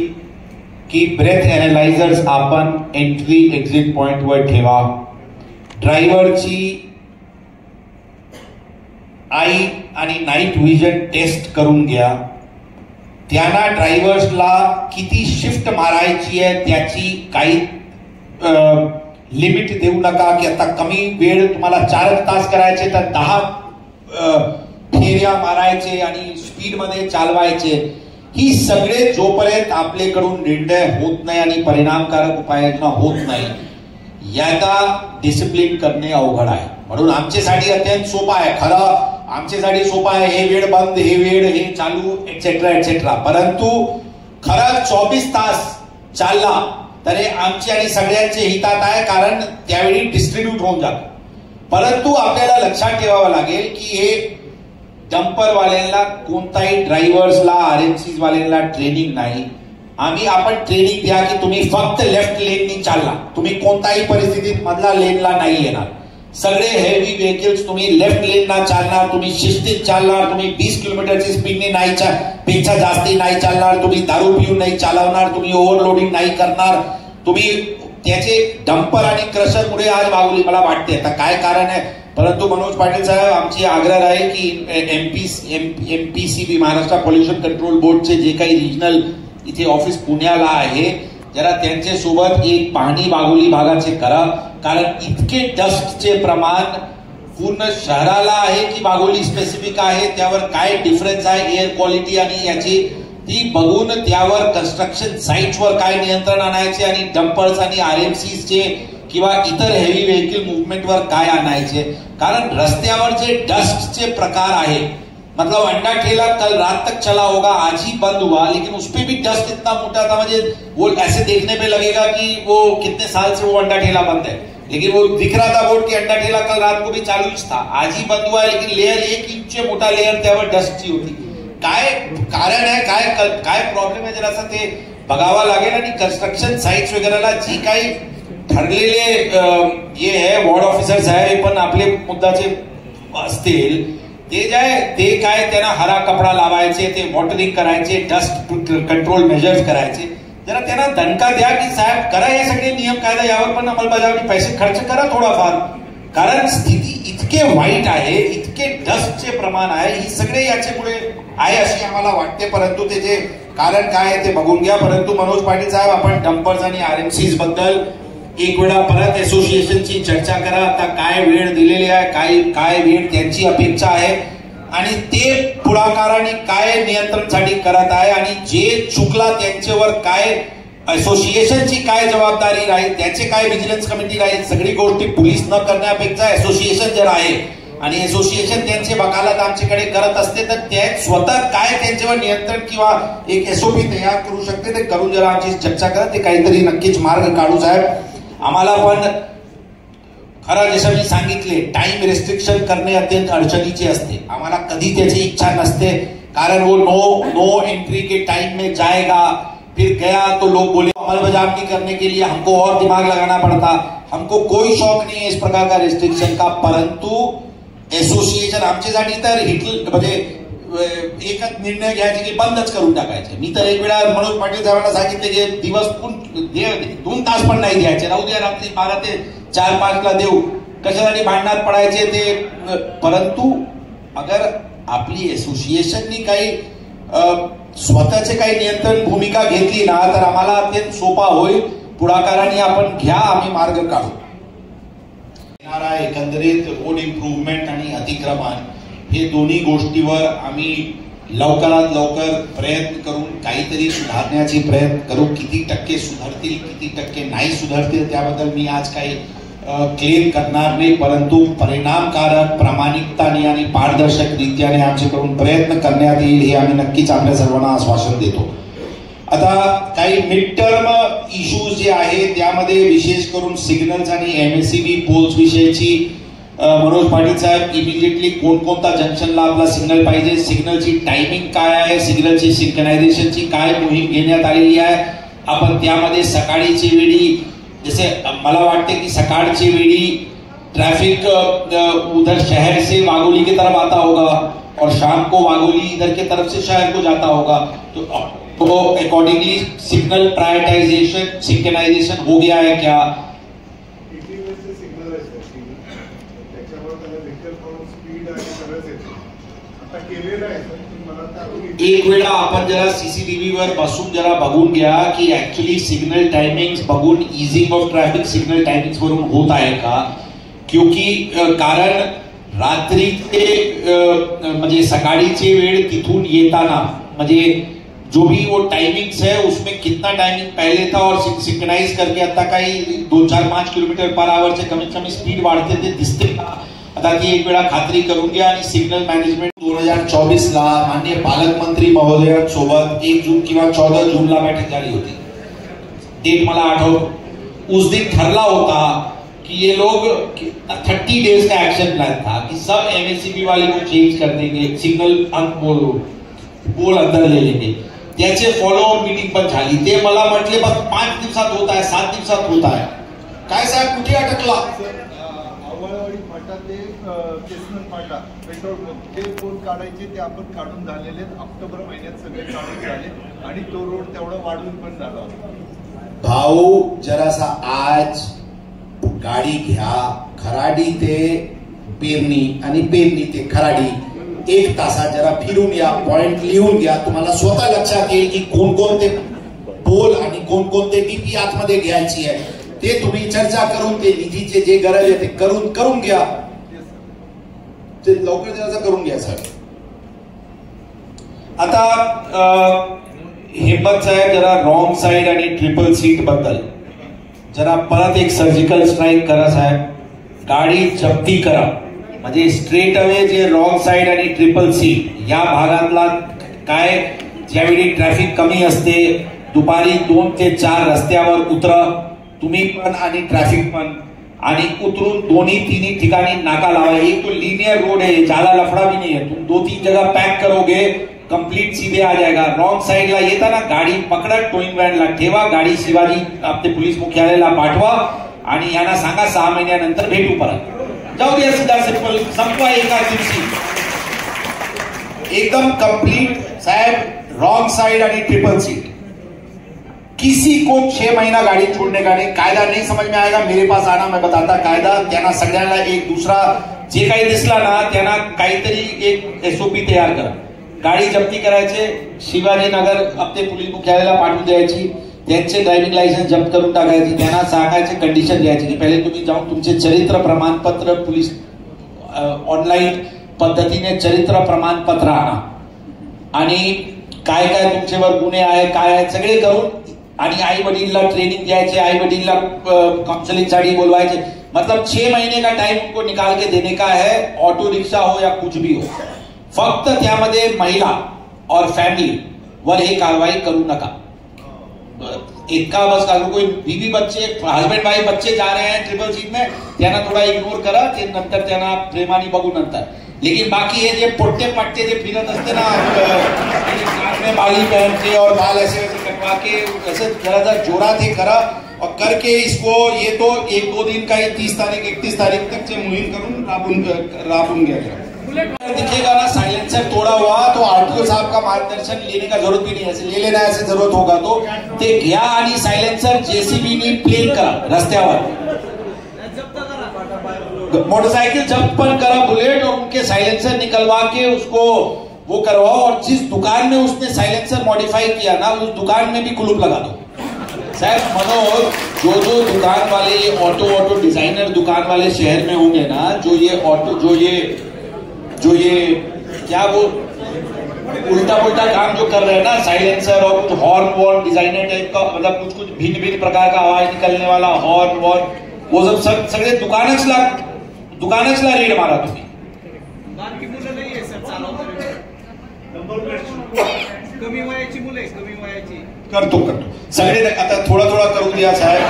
की ब्रेथ एनालायझर्स आपण एंट्री एक्झिट पॉइंट वर ठेवा. ड्रायव्हरची आई आणि नाईट व्हिजन टेस्ट करून घ्या. त्यांना ड्रायव्हर्सला किती शिफ्ट मारायची आहे त्याची काही लिमिट देऊ नका की आता कमी वेळ तुम्हाला 4 तास करायचे तर 10 फेऱ्या मारायचे आणि स्पीड मध्ये चालवायचे. ही सगळे जोपर्यंत आपल्याकडून निर्णय होत नाही आणि परिणामकारक उपाययोजना होत नाही याचा डिसिप्लिन करणे अवघड आहे. म्हणून आमच्यासाठी अत्यंत सोपा आहे. खरं आमच्यासाठी सोपा आहे, हे वेळ बंद, हे वेळ हे चालू, एक्सेट्रा एक्सेट्रा. परंतु खरं 24 तास चालला तर हे आमच्या आणि सगळ्यांच्या हितात आहे, कारण त्यावेळी डिस्ट्रीब्यूट होऊन जातो. परंतु आपल्याला लक्षात ठेवावं लागेल की हे डंपर वाल्यांना कोणताही ड्रायव्हर्सला आरएमसी वाल्यांना ट्रेनिंग नाही. आपण ट्रेनिंग द्या की तुम्ही फक्त लेफ्ट लेननी चालला, तुम्ही कोणत्याही परिस्थितीत मधला लेनला नाही येणार. सगळे हेवी व्हेकल्स तुम्ही लेफ्ट लेनला चालणार, तुम्ही शिस्तीत चालणार, तुम्ही 20 किलोमीटरची स्पीडने नाही पेक्षा जास्ती नाही चालणार, तुम्ही दारू पिऊन नाही चालवणार, तुम्ही ओव्हरलोडिंग नाही करणार. तुम्ही त्याचे डंपर आणि क्रशरमुळे आज वागवली मला वाटते. आता काय कारण आहे, परंतु मनोज पाटील साहेब, आमची आग्रह आहे की एमपीसीबी महाराष्ट्र पोल्युशन कंट्रोल बोर्डचे जे काही रिजनल इथे ऑफिस पुण्याला आहे, जरा त्यांच्या सोबत एक पाहणी वाघोली भागाचे करा. कारण इतके डस्टचे प्रमाण पूर्ण शहराला आहे की वाघोली स्पेसिफिक आहे, त्यावर काय डिफरन्स आहे एअर क्वालिटी आणि याची ती बघून त्यावर कन्स्ट्रक्शन साइट्सवर काय नियंत्रण आणायचे आणि डंपर्स आणि आरएमसीचे किंवा इतर हेवी व्हेकल मुवमेंटवर काय आणायचे. कारण रस्त्यावर जे डस्टचे प्रकार आहे मतलब अंडा ठेला कल रात तक चला होगा, आज ही बंद हुआ, लेकिन उस पे भी डस्ट इतना मोटा था, मुझे वो ऐसे देखने पे लगेगा कि वो कितने साल से वो अंडा ठेला बंद है, लेकिन वो दिख रहा था बोर्ड कि अंडा ठेला कल रात को भी चालू था, आज ही बंद हुआ है, लेकिन लेयर 1 इंच मोठा लेयर त्यावर डस्टची होती. काय कारण आहे, काय प्रॉब्लेम आहे जरासा ते बघावा लागेल. आणि कन्स्ट्रक्शन साइट्स वगैरेला जी काही ठरलेले हे आहे वॉर्ड ऑफिसर्स आहे, पण आपले मुद्दाचे असतील ते ते काय त्यांना हरा कपडा लावायचे, ते वॉटरिंग करायचे, डस्ट कंट्रोल मेजर्स करायचे. जरा त्यांना दणका द्या की साहेब करा हे सगळे नियम कायदा, यावर पण अंमलबजावणी, पैसे खर्च करा थोडाफार, कारण स्थिती इतके वाईट आहे, इतके डस्टचे प्रमाण आहे, ही सगळे याच्यामुळे आहे अशी आम्हाला वाटते. परंतु त्याचे कारण काय आहे ते बघून घ्या. परंतु मनोज पाटील साहेब, आपण डंपर्स आणि आरएमसीज बद्दल एक वेळा परत असोसिएशनची चर्चा करा. आता काय वेळ दिलेली आहे, काय वेळ त्यांची अपेक्षा आहे, आणि ते पुढाकाराने काय नियंत्रणसाठी करत आहे, आणि जे चुकला त्यांच्यावर काय असोसिएशनची काय जबाबदारी राहील, त्याचे काय विजिलन्स कमिटी राहील, सगळी गोष्टी पोलीस न करण्यापेक्षा असोसिएशन जर आहे आणि असोसिएशन त्यांचे वकालत आमच्याकडे करत असते, तर ते स्वतः काय त्यांच्यावर नियंत्रण किंवा एक एसओपी तयार करू शकते ते करून जरा आमची चर्चा करा. ते काहीतरी नक्कीच मार्ग काढू साहेब. आम्हाला पण खरं जसं मी सांगितले, टाइम रेस्ट्रिक्शन करणे अत्यंत अडचणीचे असते. आम्हाला कधी त्याची इच्छा नसते, कारण वो नो एंट्री के टाइम में जाएगा, फिर गया तो लोग बोले अमलबजावनी करने के लिए हमको और दिमाग लगाना पड़ता. हमको कोई शौक नहीं है इस प्रकार का रेस्ट्रिक्शन का, परंतु एसोसिएशन आमच्यासाठी तर म्हणजे एकच निर्णय घ्यायचे की बंदच करून टाकायचे. मी तर एक वेळा मनोज पाटील साहेबांना सांगितले की दिवस 2 तास पण नाही द्यायचे, राहू द्या, रात्री 12 ते 4-5 ला देऊ, कशासाठी भांडणात पडायचे ते. परंतु अगर आपली असोसिएशननी काही स्वतःचे काही नियंत्रण भूमिका घेतली ना, तर आम्हाला अत्यंत सोपा होईल. पुढाकाराने आपण घ्या, आम्ही मार्ग काढू. येणारा एकंदरीत रोड इम्प्रूव्हमेंट आणि अतिक्रमण हे दोन्ही गोष्टीवर आम्ही लवकरात लवकर प्रयत्न करून काहीतरी सुधारण्याची प्रयत्न करू. किती टक्के सुधारतील, किती टक्के नाही सुधारतील, त्याबद्दल मी आज काही क्लेम करणार नाही, परंतु परिणामकारक, प्रामाणिकताने आणि पारदर्शक रीत्याने आमच्याकडून प्रयत्न करण्यात येईल हे आम्ही नक्कीच आपल्या सर्वांना आश्वासन देतो. आता काही मिड टर्म इश्यूज जे आहे त्यामध्ये विशेष करून सिग्नल्स आणि एमएससीबी पोल्स विषयीची मनोज पाटील साहेब, इमिजिएटली कोणकोणता जंक्शनला आपला सिग्नल पाहिजे, सिग्नलची टायमिंग काय आहे, सिग्नलची सिंक्रोनायझेशनची काय मोहीम घेण्यात आलेली आहे. आपण त्यामध्ये सकाळीची वेळी, जैसे मला वाटते की सकाळची वेळी ट्रैफिक उधर शहर से वागोली की तरफ आता होगा और शाम को वागोली इधर की तरफ से शहर को जाता होगा, तो अकॉर्डिंगली सिग्नल प्रायोरिटाइजेशन, सिंक्रोनाइजेशन हो गया है क्या? एक वेळा आपण जरा सीसीटीव्ही वर बसून जरा बघून घ्या की ऍक्च्युअली सिग्नल टायमिंग्स बघून इझिंग ऑफ ट्रॅफिक सिग्नल टायमिंग्स वरून होत आहे का. क्योंकि कारण रात्रीचे म्हणजे सकाळीचे वेळ तिथून येताना म्हणजे जो भी वो टाइमिंग्स है उसमें कितना टाइमिंग पहले था और सिंक्रोनाइज करके आता काही 2-4-5 किलोमीटर पर आवर चे कमीत कमी स्पीड वाढते ते दिसते का. आता ती एक वेळा खात्री करून घ्या. आणि सिग्नल मॅनेजमेंट 2024 ला माननीय पालकमंत्री महोदयांसोबत 1 जून किंवा 14 जूनला बैठक झाली होती. डेट मला आठवतो. उस दिन ठरला होता कि ये लोग 30 डेज का एक्शन प्लान था कि सब एमएससीबी वाले को चेंज कर देंगे, सिग्नल पोल अंदर ले लेंगे. त्याचे फॉलोअप मीटिंग पण झाली. ते मला म्हटले बस 5 दिवसात होत आहे, 7 दिवसात होत आहे. काय साहेब कुठे अटकला? आवळवाडी फाटा ते केसनर फाटा पेट्रोल पंप ते पोल काढायचे ते आपण काढून झालेले. ऑक्टोबर महिन्यात सगळे काढून झाले आणि तो रोड तेवढा वाढून पण झाला. भाऊ जरासा आज गाडी घ्या, खराडी ते पेरणी आणि पेरणी ते खराडी 1 तासात जरा फिरून या, पॉइंट लिहून घ्या. तुम्हाला स्वतः लक्षात येईल की कोणकोणते पोल आणि कोणकोणते डीपी आतमध्ये घ्यायची आहे. ते तुम्ही चर्चा करून ते निधीचे जे गरज आहे ते करून घ्या. ते लवकर जरा करून घ्या सर. आता हेमंत साहेब जरा रॉंग साइड आणि ट्रिपल सीट बद्दल जरा परत एक सर्जिकल स्ट्राइक करा साहेब. गाडी जप्ती करा. म्हणजे स्ट्रेट अवे जे रॉंग साइड आणि ट्रिपल सीट या भागातला काय ज्यावेळी ट्रॅफिक कमी असते दुपारी 2 ते 4 रस्त्यावर उतरा तुम्ही पण आणि ट्रॅफिक पण, आणि उतरून तिन्ही ठिकाणी नाका लावा। एक तो लीनियर रोड है, ज्यादा लफड़ा भी नहीं है, तुम 2-3 जगह पैक करोगे कंप्लीट सीधे आ जाएगा। रॉंग साइडला येताना गाडी पकडा, टोइंग व्हॅनला ठेवा, गाडी शिवाजी आपले पोलीस मुख्यालयाला पाठवा आणि यांना सांगा 6 महिन्यानंतर भेटू परत। जाऊ द्या, सीधा सिंपल संपवा एका दिवशी एकदम कंप्लीट। साहेब रॉन्ग साइड आणि ट्रिपल सीट किसी को 6 महीना गाड़ी छोड़ने का नहीं, कायदा नहीं समझ में आएगा मेरे पास आना, मैं बताता कायदा। त्यांना सगळ्यांना एक दूसरा जे काही दिसला ना त्यांना काहीतरी एक एसओपी तयार करा। गाडी जप्ती करायचे, शिवाजीनगर आपले पोलीस मुख्यालयाला पाठवून द्यायची, त्यांचे ड्रायव्हिंग लायसन्स जप्त करून टाकायची, त्यांना सांगायचे कंडिशन द्यायची की पहिले तुम्ही जाऊन तुमचे चरित्र प्रमाणपत्र पोलीस ऑनलाईन पद्धतीने चरित्र प्रमाणपत्र आणा आणि काय काय तुमच्यावर गुन्हे आहे काय आहे सगळे करून, आणि आई वडीलला ट्रेनिंग द्यायचे, आई वडीलला काउंसलिंग साठी बोलवायचे। मतलब 6 महीने का टाइम उनको निकाल के देने का है, ऑटो रिक्शा हो या कुछ भी हो। फक्त त्यामध्ये महिला और फैमिली वर हे कारवाई करू नका। इतका बस का कोई बीवी बच्चे हस्बैंड वाइफ बच्चे जा रहे हैं ट्रिपल सीट में, त्यांना थोड़ा इग्नोर करा, ते नंतर त्यांना प्रेमाने बघू नंतर। लेकिन बाकी हे जे पोट्टे पट्टे जे फिरत असते ना नाक में बाली पहन के और बाल ऐसे वैसे कटवा के ऐसे जरा जोरात हे करा और करके इसको ये तो 1-2 दिन का, ये 30 तारीख 31 तारीख तक से मुहिम करून राबून गया। दिखेगा ना साइलेंसर तोड़ा हुआ तो आरटीओ साहब का मार्गदर्शन लेने का जरूरत भी नहीं है, ले लेना ऐसे जरूरत होगा तो ते घ्या आणि सायलेन्सर जेसीबीनी प्लेन करा रस्त्यावर, मोटरसाइकिल जब्त पण करा बुलेट, और उनके साइलेंसर निकलवा के उसको वो करवाओ, और जिस दुकान में उसने साइलेंसर मॉडिफाई किया ना उस दुकान में भी कुलूप लगा दो। साहब मनोज, जो दुकान वाले ये ऑटो डिजाइनर दुकान वाले शहर में होंगे ना, जो ये क्या वो उल्टा पुल्टा काम जो कर रहे हैं ना, साइलेंसर और कुछ हॉर्न डिजाइनर टाइप का, मतलब कुछ भिन्न प्रकार का आवाज निकलने वाला हॉर्न वो सब सगळे दुकानचला रेड मारा तुम्ही। बाकी मुलं नाही आहे सर चालवणारे, कमी वयाची मुले, कमी वयाची करतो सगळे आता थोडा करून द्या साहेब,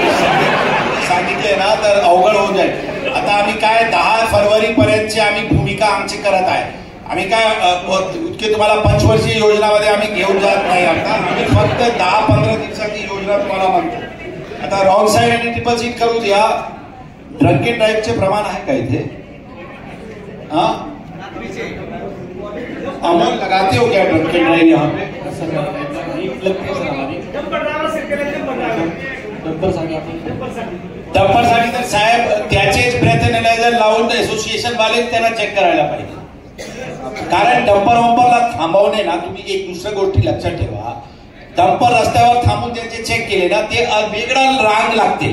सांगितले ना तर अवघड होऊन जाईल। आता आम्ही काय 10 फरवरी पर्यंतची आम्ही भूमिका आमची करत आहे। आम्ही काय इतके तुम्हाला 5 वर्षीय योजनामध्ये आम्ही घेऊन जात नाही, आता आम्ही फक्त 10-15 दिवसाची योजना तुम्हाला म्हणतो। आता रॉंग साइड आणि ट्रिपल सीट करू द्या। ड्रंक अँड ड्राईव्हचे प्रमाण आहे का इथे? अमल लगाते हो क्या ड्रंक अँड ड्राइव यहाँ पे? डंपरसाठी तर साहेब त्याचेच ब्रेथ एनालायझर लावून असोसिएशन वाले त्यांना चेक करायला पाहिजे, कारण डंपरला थांबवणे ना, तुम्ही एक दुसऱ्या गोष्टी लक्षात ठेवा, डंपर रस्त्यावर थांबून त्यांचे चेक केले ना ते वेगळा रांग लागते।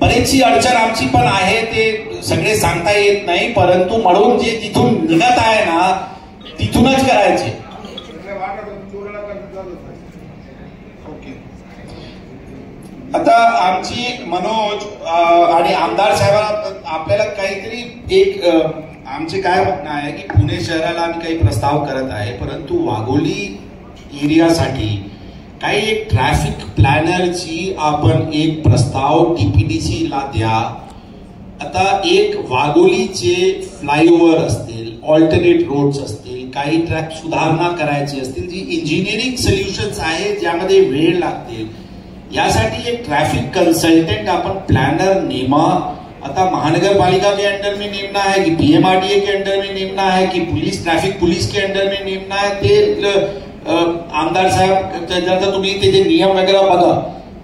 बरीचशी अडचण आमची पण आहे, ते सगळे सांगता येत नाही, परंतु म्हणून जे तिथून निघत आहे ना तिथूनच करायचे। आता आमची मनोज आणि आमदार साहेबांना आपल्याला काहीतरी एक आमचे काय म्हणणं आहे की पुणे शहराला आम्ही काही प्रस्ताव करत आहे, परंतु वाघोली एरियासाठी काही एक ट्रॅफिक प्लॅनरची आपण एक प्रस्ताव टीपीडीसी ला द्या। आता एक वाघोलीचे फ्लायओव्हर असतील, ऑल्टरनेट रोड्स असतील, काही ट्रॅक सुधारणा करायची असतील, जी इंजिनिअरिंग सोल्युशन्स आहे ज्यामध्ये वेळ लागतील, यासाठी एक ट्रैफिक कंसल्टेंट अपन प्लानर नेमा। आता महानगरपालिका के अंडर में नेमना है कि पीएमआरडीए के अंडर में नेमना है कि पुलिस ट्रैफिक पुलिस के अंडर में नेमना है, ते आमदार साहेब जर तुम्ही त्याचे नियम वगैरे बघा,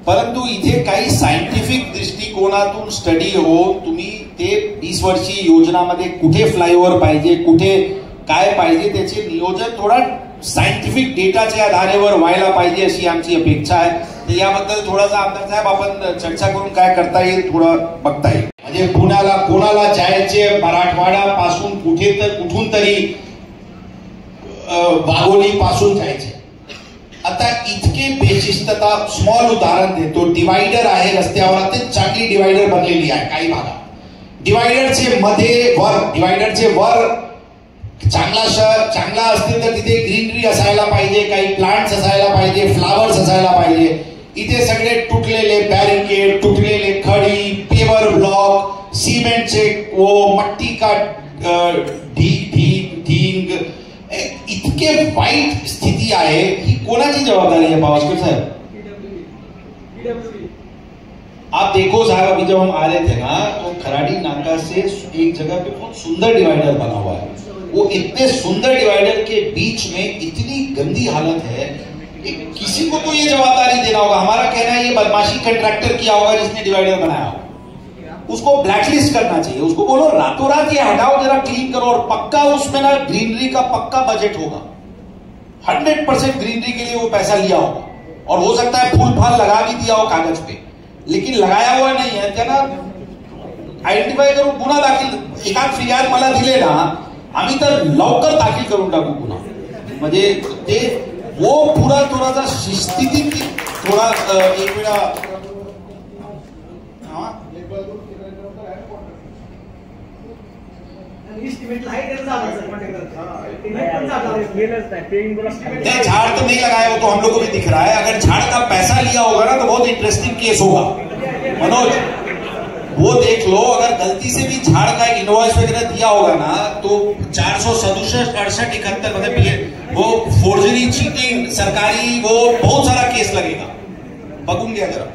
परंतु इथे काही सायंटिफिक दृष्टिकोनातून स्टडी हो, तुम्ही ते 20 वर्षीय योजनामध्ये कुठे फ्लायओव्हर पाहिजे, कुठे काय पाहिजे त्याचे नियोजन थोडा सायंटिफिक डेटाच्या आधारावर व्हायला पाहिजे अशी आमची अपेक्षा आहे। तर याबद्दल थोडासा आमदार साहेब आपण चर्चा करून काय करता येईल थोडं बघता येईल। म्हणजे पुण्याला कोणाला जायचे, मराठवाड्यापासून कुठून तरी वाघोली पासून जायचे। आता इतके बेशिस्तता, स्मॉल उदाहरण देतो, डिवायडर आहे रस्त्यावर, ते चांगली डिवायडर बनलेली आहे काही भागात, डिवायडरचे मध्ये वर, डिवायडरचे वर चांगला असतील तर तिथे ग्रीनरी असायला पाहिजे, काही प्लांट्स असायला पाहिजे, फ्लावर्स असायला पाहिजे. इथे सगळे तुटलेले बॅरिकेड, तुटलेले खडी, पेवर ब्लॉक, सिमेंटचे मट्टी का ढींग, इतके वाईट स्थिती आहे. ही कोणाची जबाबदारी है पावस्कर साहब? आप देखो साहब, अभी जब हम आ रहे थे ना तो खराड़ी नाका से एक जगह पे बहुत सुंदर डिवाइडर बना हुआ है. वो इतने सुंदर डिवाइडर के बीच में इतनी गंदी हालत है कि किसी को तो ये जवाबदारी देना होगा. हमारा कहना है ये बदमाशी कंट्रैक्टर किया होगा जिसने डिवाइडर बनाया हो, उसको ब्लैकलिस्ट करना चाहिए. उसको बोलो रातों रात ये हटाओ, जरा क्लीन करो, और पक्का उसमें ना ग्रीनरी का पक्का बजट होगा. 100% ग्रीनरी के लिए वो पैसा लिया होगा, और हो सकता है फूल फाल लगा भी दिया हो कागज पे, लेकिन लगाया हुआ नहीं है. त्यांना आयडेंटिफाय करून गुन्हा दाखल, एकाच फिर्याद मला दिले ना, आम्ही तर लवकर दाखल करून टाकू गुन्हा. म्हणजे ते वो पुरा थोडासा शिस्तीत थोडा एक वेळा झाड़ तो नहीं लगाया, वो तो हम लोग को भी दिख रहा है. अगर झाड़ का पैसा लिया होगा ना तो बहुत इंटरेस्टिंग केस होगा. मनोज वो देख लो, अगर गलती से भी झाड़ का एक इनवॉइस वगैरह दिया होगा ना तो 467, 68, 71 मतलब वो फोर्जरी, चीटिंग, सरकारी, वो बहुत सारा केस लगेगा. बघून घ्या जरा.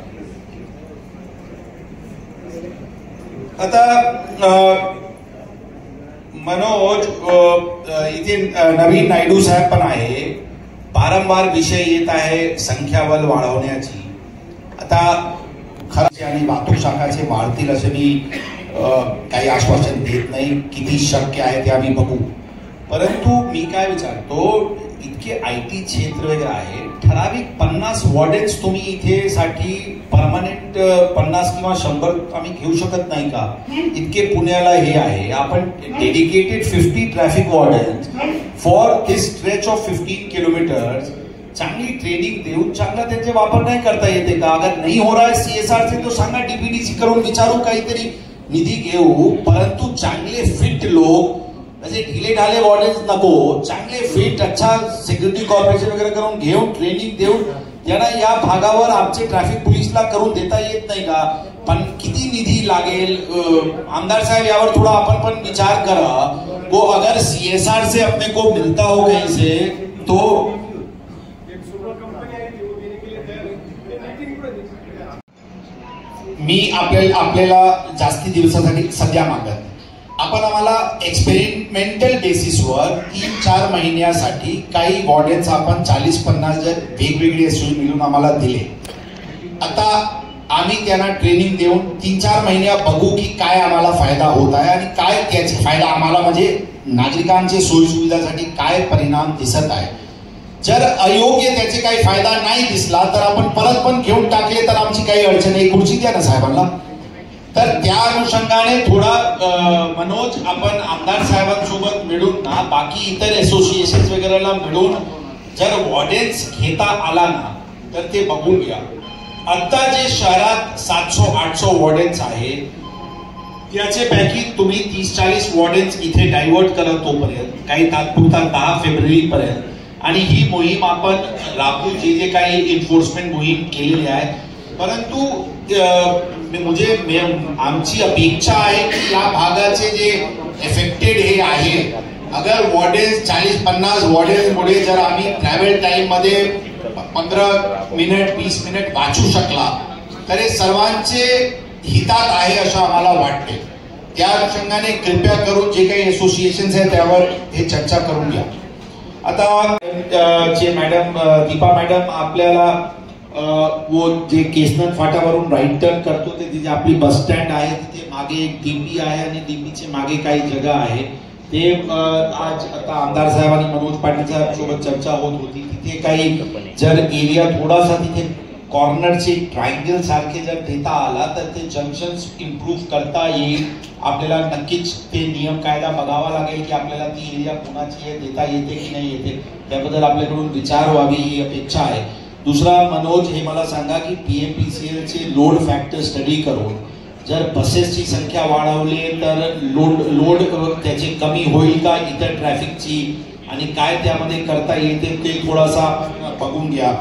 आता मनोज, इथे नवीन नायडू साहेब पण आहे. वारंवार विषय येत आहे संख्याबळ वाढवण्याची. आता खर्च आणि वाहतूक शाखाचे वाढतील असे मी काही आश्वासन देत नाही. किती शक्य आहे ते आम्ही बघू. परंतु मी काय विचारतो, इतके आयटी क्षेत्र वगैरे आहे, ठराविक 50 वॉर्डन्स तुम्ही इथे साठी परमनंट 50 किंवा 100 आम्ही घेऊ शकत नाही का? इतके पुण्याला हे आहे. आपण dedicated 50 traffic wardens for this stretch of 15 kilometres चांगली ट्रेनिंग देऊन चांगला त्यांचे वापर नाही करता येते का? अगर नहीं हो रहा है सीएसआर से तो सांगा, डीपीडीसी करून विचारू, काहीतरी निधी घेऊ. परंतु चांगले फिट लोक, म्हणजे ढिले ढाले वॉर्डन्स नको, चांगले फिट अच्छा सिक्युरिटी कॉर्पोरेशन वगैरे करून घेऊन ट्रेनिंग देऊन त्यांना या भागावर आमचे ट्रॅफिक पोलीसला करून देता येत नाही का? पण किती निधी लागेल आमदार साहब, यावर थोड़ा अपन पण विचार करा. वो अगर सीएसआर से अपने को मिलता हो कहीं से तो मी आपल्याला जास्ती दिवसासाठी सध्या मागत. आपण आम्हाला एक्सपेरिमेंटल बेसिसवर 3-4 महिन्यासाठी काही वॉर्डन्स आपण 40-50 जर वेगवेगळे मिळून आम्हाला दिले. आता आम्ही त्यांना ट्रेनिंग देऊन 3-4 महिन्या बघू की काय आम्हाला फायदा होत आहे आणि काय त्याचा फायदा आम्हाला म्हणजे नागरिकांचे सोयीसुविधासाठी काय परिणाम दिसत आहे. जर अयोग्य त्याचे काही फायदा नाही दिसला तर आपण परत पण घेऊन टाकले तर आमची काही अडचण नाही. खुर्ची द्या ना साहेबांना. तर त्या अनुषंगाने थोडा मनोज, आपण आमदार साहेबांसोबत मिळून ना, बाकी इतर असोसिएशन वगैरेला मिळून जर वॉर्डन्स घेता आला ना तर ते बघून घ्या. आता जे शहरात 700-800 वॉर्डन्स आहे त्याचे पैकी तुम्ही 30-40 वॉर्डन्स इथे डायव्हर्ट करा तोपर्यंत, काही तात्पुरता 10 फेब्रुवारी पर्यंत. आणि ही मोहीम आपण राबवू, जे काही एन्फोर्समेंट मोहीम केलेली आहे. परंतु आमची अपेक्षा आहे की या भागाचे जे एफेक्टेड हे आहे, अगर वॉर्डन्स 40-50 वॉर्डन्स मुळे जर आम्ही ट्रॅव्हल टाइम मध्ये 15 मिनिट 20 मिनिट वाचू शकला तर हे सर्वांचे हितात आहे असं आम्हाला वाटते. त्या अनुषंगाने कृपया करून जे काही असोसिएशन्स आहेत त्यावर हे चर्चा करून घ्या. आता जे मॅडम दीपा मॅडम आपल्याला वो जे केसनर फाट्यावरून राईट टर्न करतो ते तिथे आपली बस स्टँड आहे, तिथे मागे एक डीपी आहे आणि डीपीचे मागे काही जगा आहे. ते आज आता आमदार साहेब आणि मनोज पाटील साहेब सोबत चर्चा होत होती. तिथे काही जर एरिया थोडासा तिथे कॉर्नरचे ट्रायंगल सारखे जर देता आला तर ते जंक्शन्स इम्प्रूव्ह करता येईल. आपल्याला नक्कीच ते नियम कायदा बघावा लागेल की आपल्याला ती एरिया कोणाची आहे, देता येते की नाही येते, त्याबद्दल आपल्याकडून विचार व्हावी ही अपेक्षा आहे. दुसरा, मनोज हे मला सांगा की पीएमपीसीएल चे लोड फॅक्टर स्टडी करून जर बसेसची संख्या वाढवली तर लोड त्याची कमी होईल का इतर ट्रॅफिकची, आणि काय त्यामध्ये करता येते ते थोडासा बघून घ्या.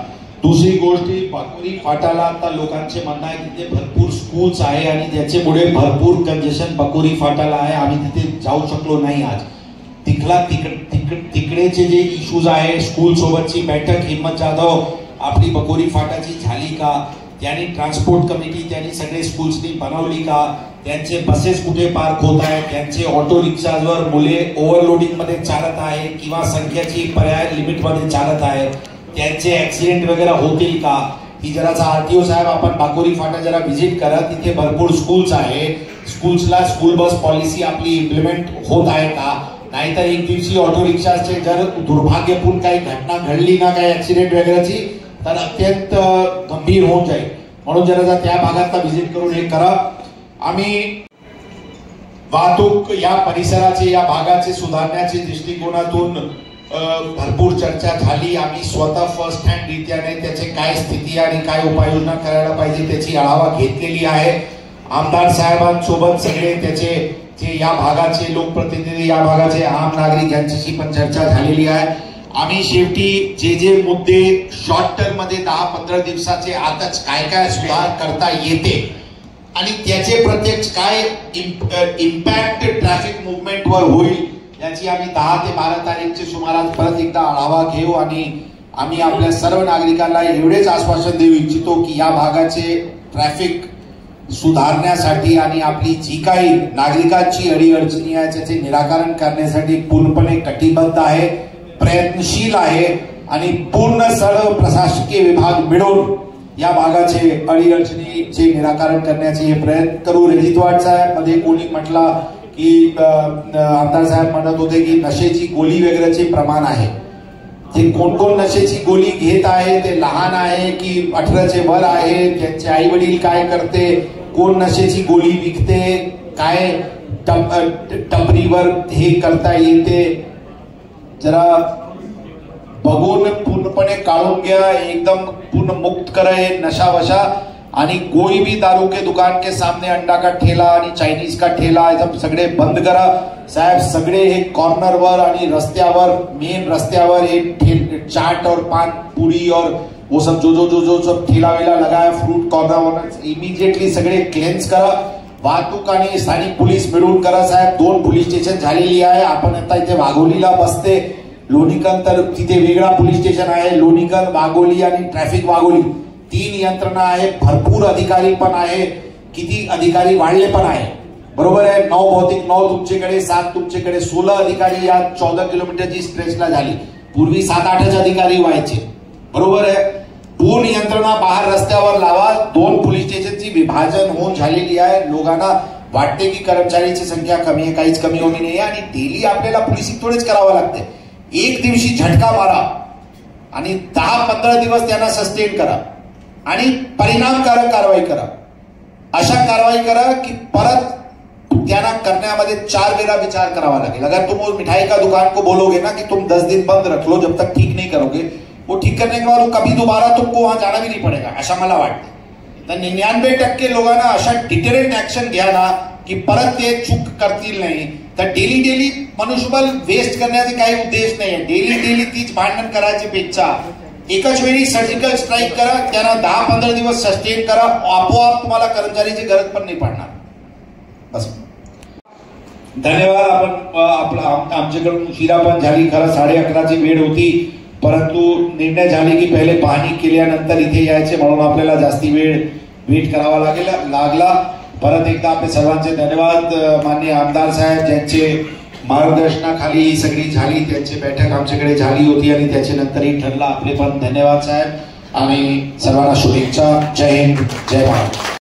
दुसरी गोष्ट, बाकोरी फाटाला आता लोकांचे म्हणणं आहे तिथे भरपूर स्कूल्स आहे आणि त्याच्यामुळे भरपूर कंजेशन बाकोरी फाटाला आहे. आम्ही तिथे जाऊ शकलो नाही आज. तिकडेचे जे इश्यूज आहे, स्कूल सोबतची बैठक हिम्मत जाधव आपली बकोरी फाटाची झाली का, त्यांनी ट्रान्सपोर्ट कमिटी त्यांनी सगळे स्कूल्सनी बनवली का, त्यांचे बसेस कुठे पार्क होत आहेत, त्यांचे ऑटो रिक्षावर मुले ओव्हरलोडिंग मध्ये चालत आहे किंवा संख्याची पर्याय लिमिट मध्ये चालत आहे, त्यांचे ऍक्सिडेंट वगैरे होतील का, ही जरासा आरटीओ साहेब आपण बाकोरी फाटा जरा व्हिजिट करा. तिथे भरपूर स्कूल्स आहे, स्कूल्सला स्कूल बस पॉलिसी आपली इम्प्लिमेंट होत आहे का, नाहीतर एक दिवशी ऑटो रिक्षाचे जर दुर्भाग्यपूर्ण काही घटना घडली ना काही ऍक्सिडेंट वगैरेची तर अत्यंत गंभीर होऊन जाईल. म्हणून जरा त्या भागात व्हिजिट करून हे करा. आम्ही वाहतूक या परिसराचे या भागाचे सुधारण्याच्या दृष्टिकोनातून भरपूर चर्चा झाली. आम्ही स्वतः फर्स्ट हँड रित्याने त्याचे काय स्थिती आणि काय उपाययोजना करायला पाहिजे त्याची आढावा घेतलेली आहे. आमदार साहेबांसोबत सगळे त्याचे जे या भागाचे लोकप्रतिनिधी, या भागाचे आम नागरिक यांच्याशी पण चर्चा झालेली आहे. आम्ही शेवटी जे मुद्दे शॉर्ट टर्म मध्ये 10-15 दिवसाचे आताच काय सुधार करता येते आणि त्याचे प्रत्यक्ष काय इम्पॅक्ट ट्रॅफिक मुवमेंटवर होईल याची आम्ही 10 ते 12 तारीखच्या सुमारास परत एकदा आढावा घेऊ. आणि आम्ही आपल्या सर्व नागरिकांना एवढेच आश्वासन देऊ इच्छितो की या भागाचे ट्रॅफिक सुधारण्यासाठी आणि आपली जी काही नागरिकांची अडीअडचणी आहे त्याचे निराकरण करण्यासाठी पूर्णपणे कटिबद्ध आहे, प्रयत्नशील आहे आणि पूर्ण सर्व प्रशासकीय विभाग मिळून या भागाचे अडीअडचणीचे निराकरण करण्याचे हे प्रयत्न करू. रजितवाड साहेब मध्ये कोणी म्हटला की आमदार साहेब म्हणत होते की नशेची गोळी वगैरेचे प्रमाण आहे. ते कोण कोण नशेची गोळी घेत आहे, ते लहान आहे की 18चे वर आहे, त्यांचे आई वडील काय करते, कोण नशेची गोळी विकते, काय टपरीवर हे करता येते, जरा बघून पूर्णपणे काढून घ्या. एकदम पूर्ण मुक्त करा हे नशा वशा. आणि कोई भी दारू के दुकान के सामने अंडा का ठेला आणि चायनीज का ठेला एकदम सगळे बंद करा साहेब. सगळे हे कॉर्नरवर आणि रस्त्यावर, मेन रस्त्यावर हे चाट और पान पुरी और वो सब जो सब ठेला वेला लगा है फ्रूट कॉर्नर इमिजिएटली सगळे क्लेन्स करा. वाहतूक आणि स्थानिक पोलीस मिळून करा साहेब. 2 पोलीस स्टेशन झालेली आहे. आपण आता इथे वाघोलीला बसते, लोणीकन तर तिथे वेगळा पोलीस स्टेशन आहे. लोणीकन, वाघोली आणि ट्रॅफिक वाघोली 3 यंत्रणा आहे. भरपूर अधिकारी पण आहे, किती अधिकारी वाढले पण आहे. बरोबर आहे. 9 भौतिक 9 तुमच्याकडे, 7 तुमच्याकडे, 16 अधिकारी या 14 किलोमीटरची स्ट्रेचला झाली. पूर्वी 7-8 अधिकारी व्हायचे. बरोबर आहे. पूर्ण यंत्रणा बाहेर रस्त्यावर लावा. 2 पोलीस स्टेशनची विभाजन होऊन झालेली आहे. लोकांना वाटते की कर्मचारीची संख्या कमी आहे, काहीच कमी होणी नाही आणि डेली आपल्याला पोलिसिंग थोडेच करावं लागते. एक दिवशी झटका मारा आणि 10-15 दिवस त्यांना सस्टेन करा आणि परिणामकारक कारवाई करा. अशा कारवाई करा की परत त्यांना करण्यामध्ये 4 वेळा विचार करावा लागेल. अगर तुम उस मिठाई का दुकान को बोलोगे ना कि तुम 10 दिन बंद रख लो जब तक ठीक नहीं करोगे, वो ठीक करने के बाद कभी दोबारा तुमको वहां जाना भी नहीं पड़ेगा, अशा मला वाटतं. तर 99% लोकांना अशा डिटरेंट ऍक्शन घ्या ना की परत ते चूक करतील नाही. तर डेली मनुष्यबळ वेस्ट करण्याचे काही उद्देश नाही. डेली तीच भांडण करायची पेक्षा एकाच वेळी सर्जिकल स्ट्राईक करा, त्यांना 10-15 दिवस सस्टेन करा. आपोआप तुम्हाला कर्मचारीची गरज पण नाही पडणार. बस. धन्यवाद. आपण आमच्याकडून उशिरा पण झाली, खरं 11:30ची वेळ होती, परंतु निर्णय झाले की पहिले पाहणी केल्यानंतर इथे यायचे म्हणून आपल्याला जास्ती वेळ वेट करावा लागला. परत एकदा आपले सर्वांचे धन्यवाद. माननीय आमदार साहेब ज्यांचे मार्गदर्शनाखाली ही सगळी झाली, त्यांची बैठक आमच्याकडे झाली होती आणि त्याच्यानंतरही ठरला. आपले पण धन्यवाद साहेब आणि सर्वांना शुभेच्छा. जय हिंद, जय भारत.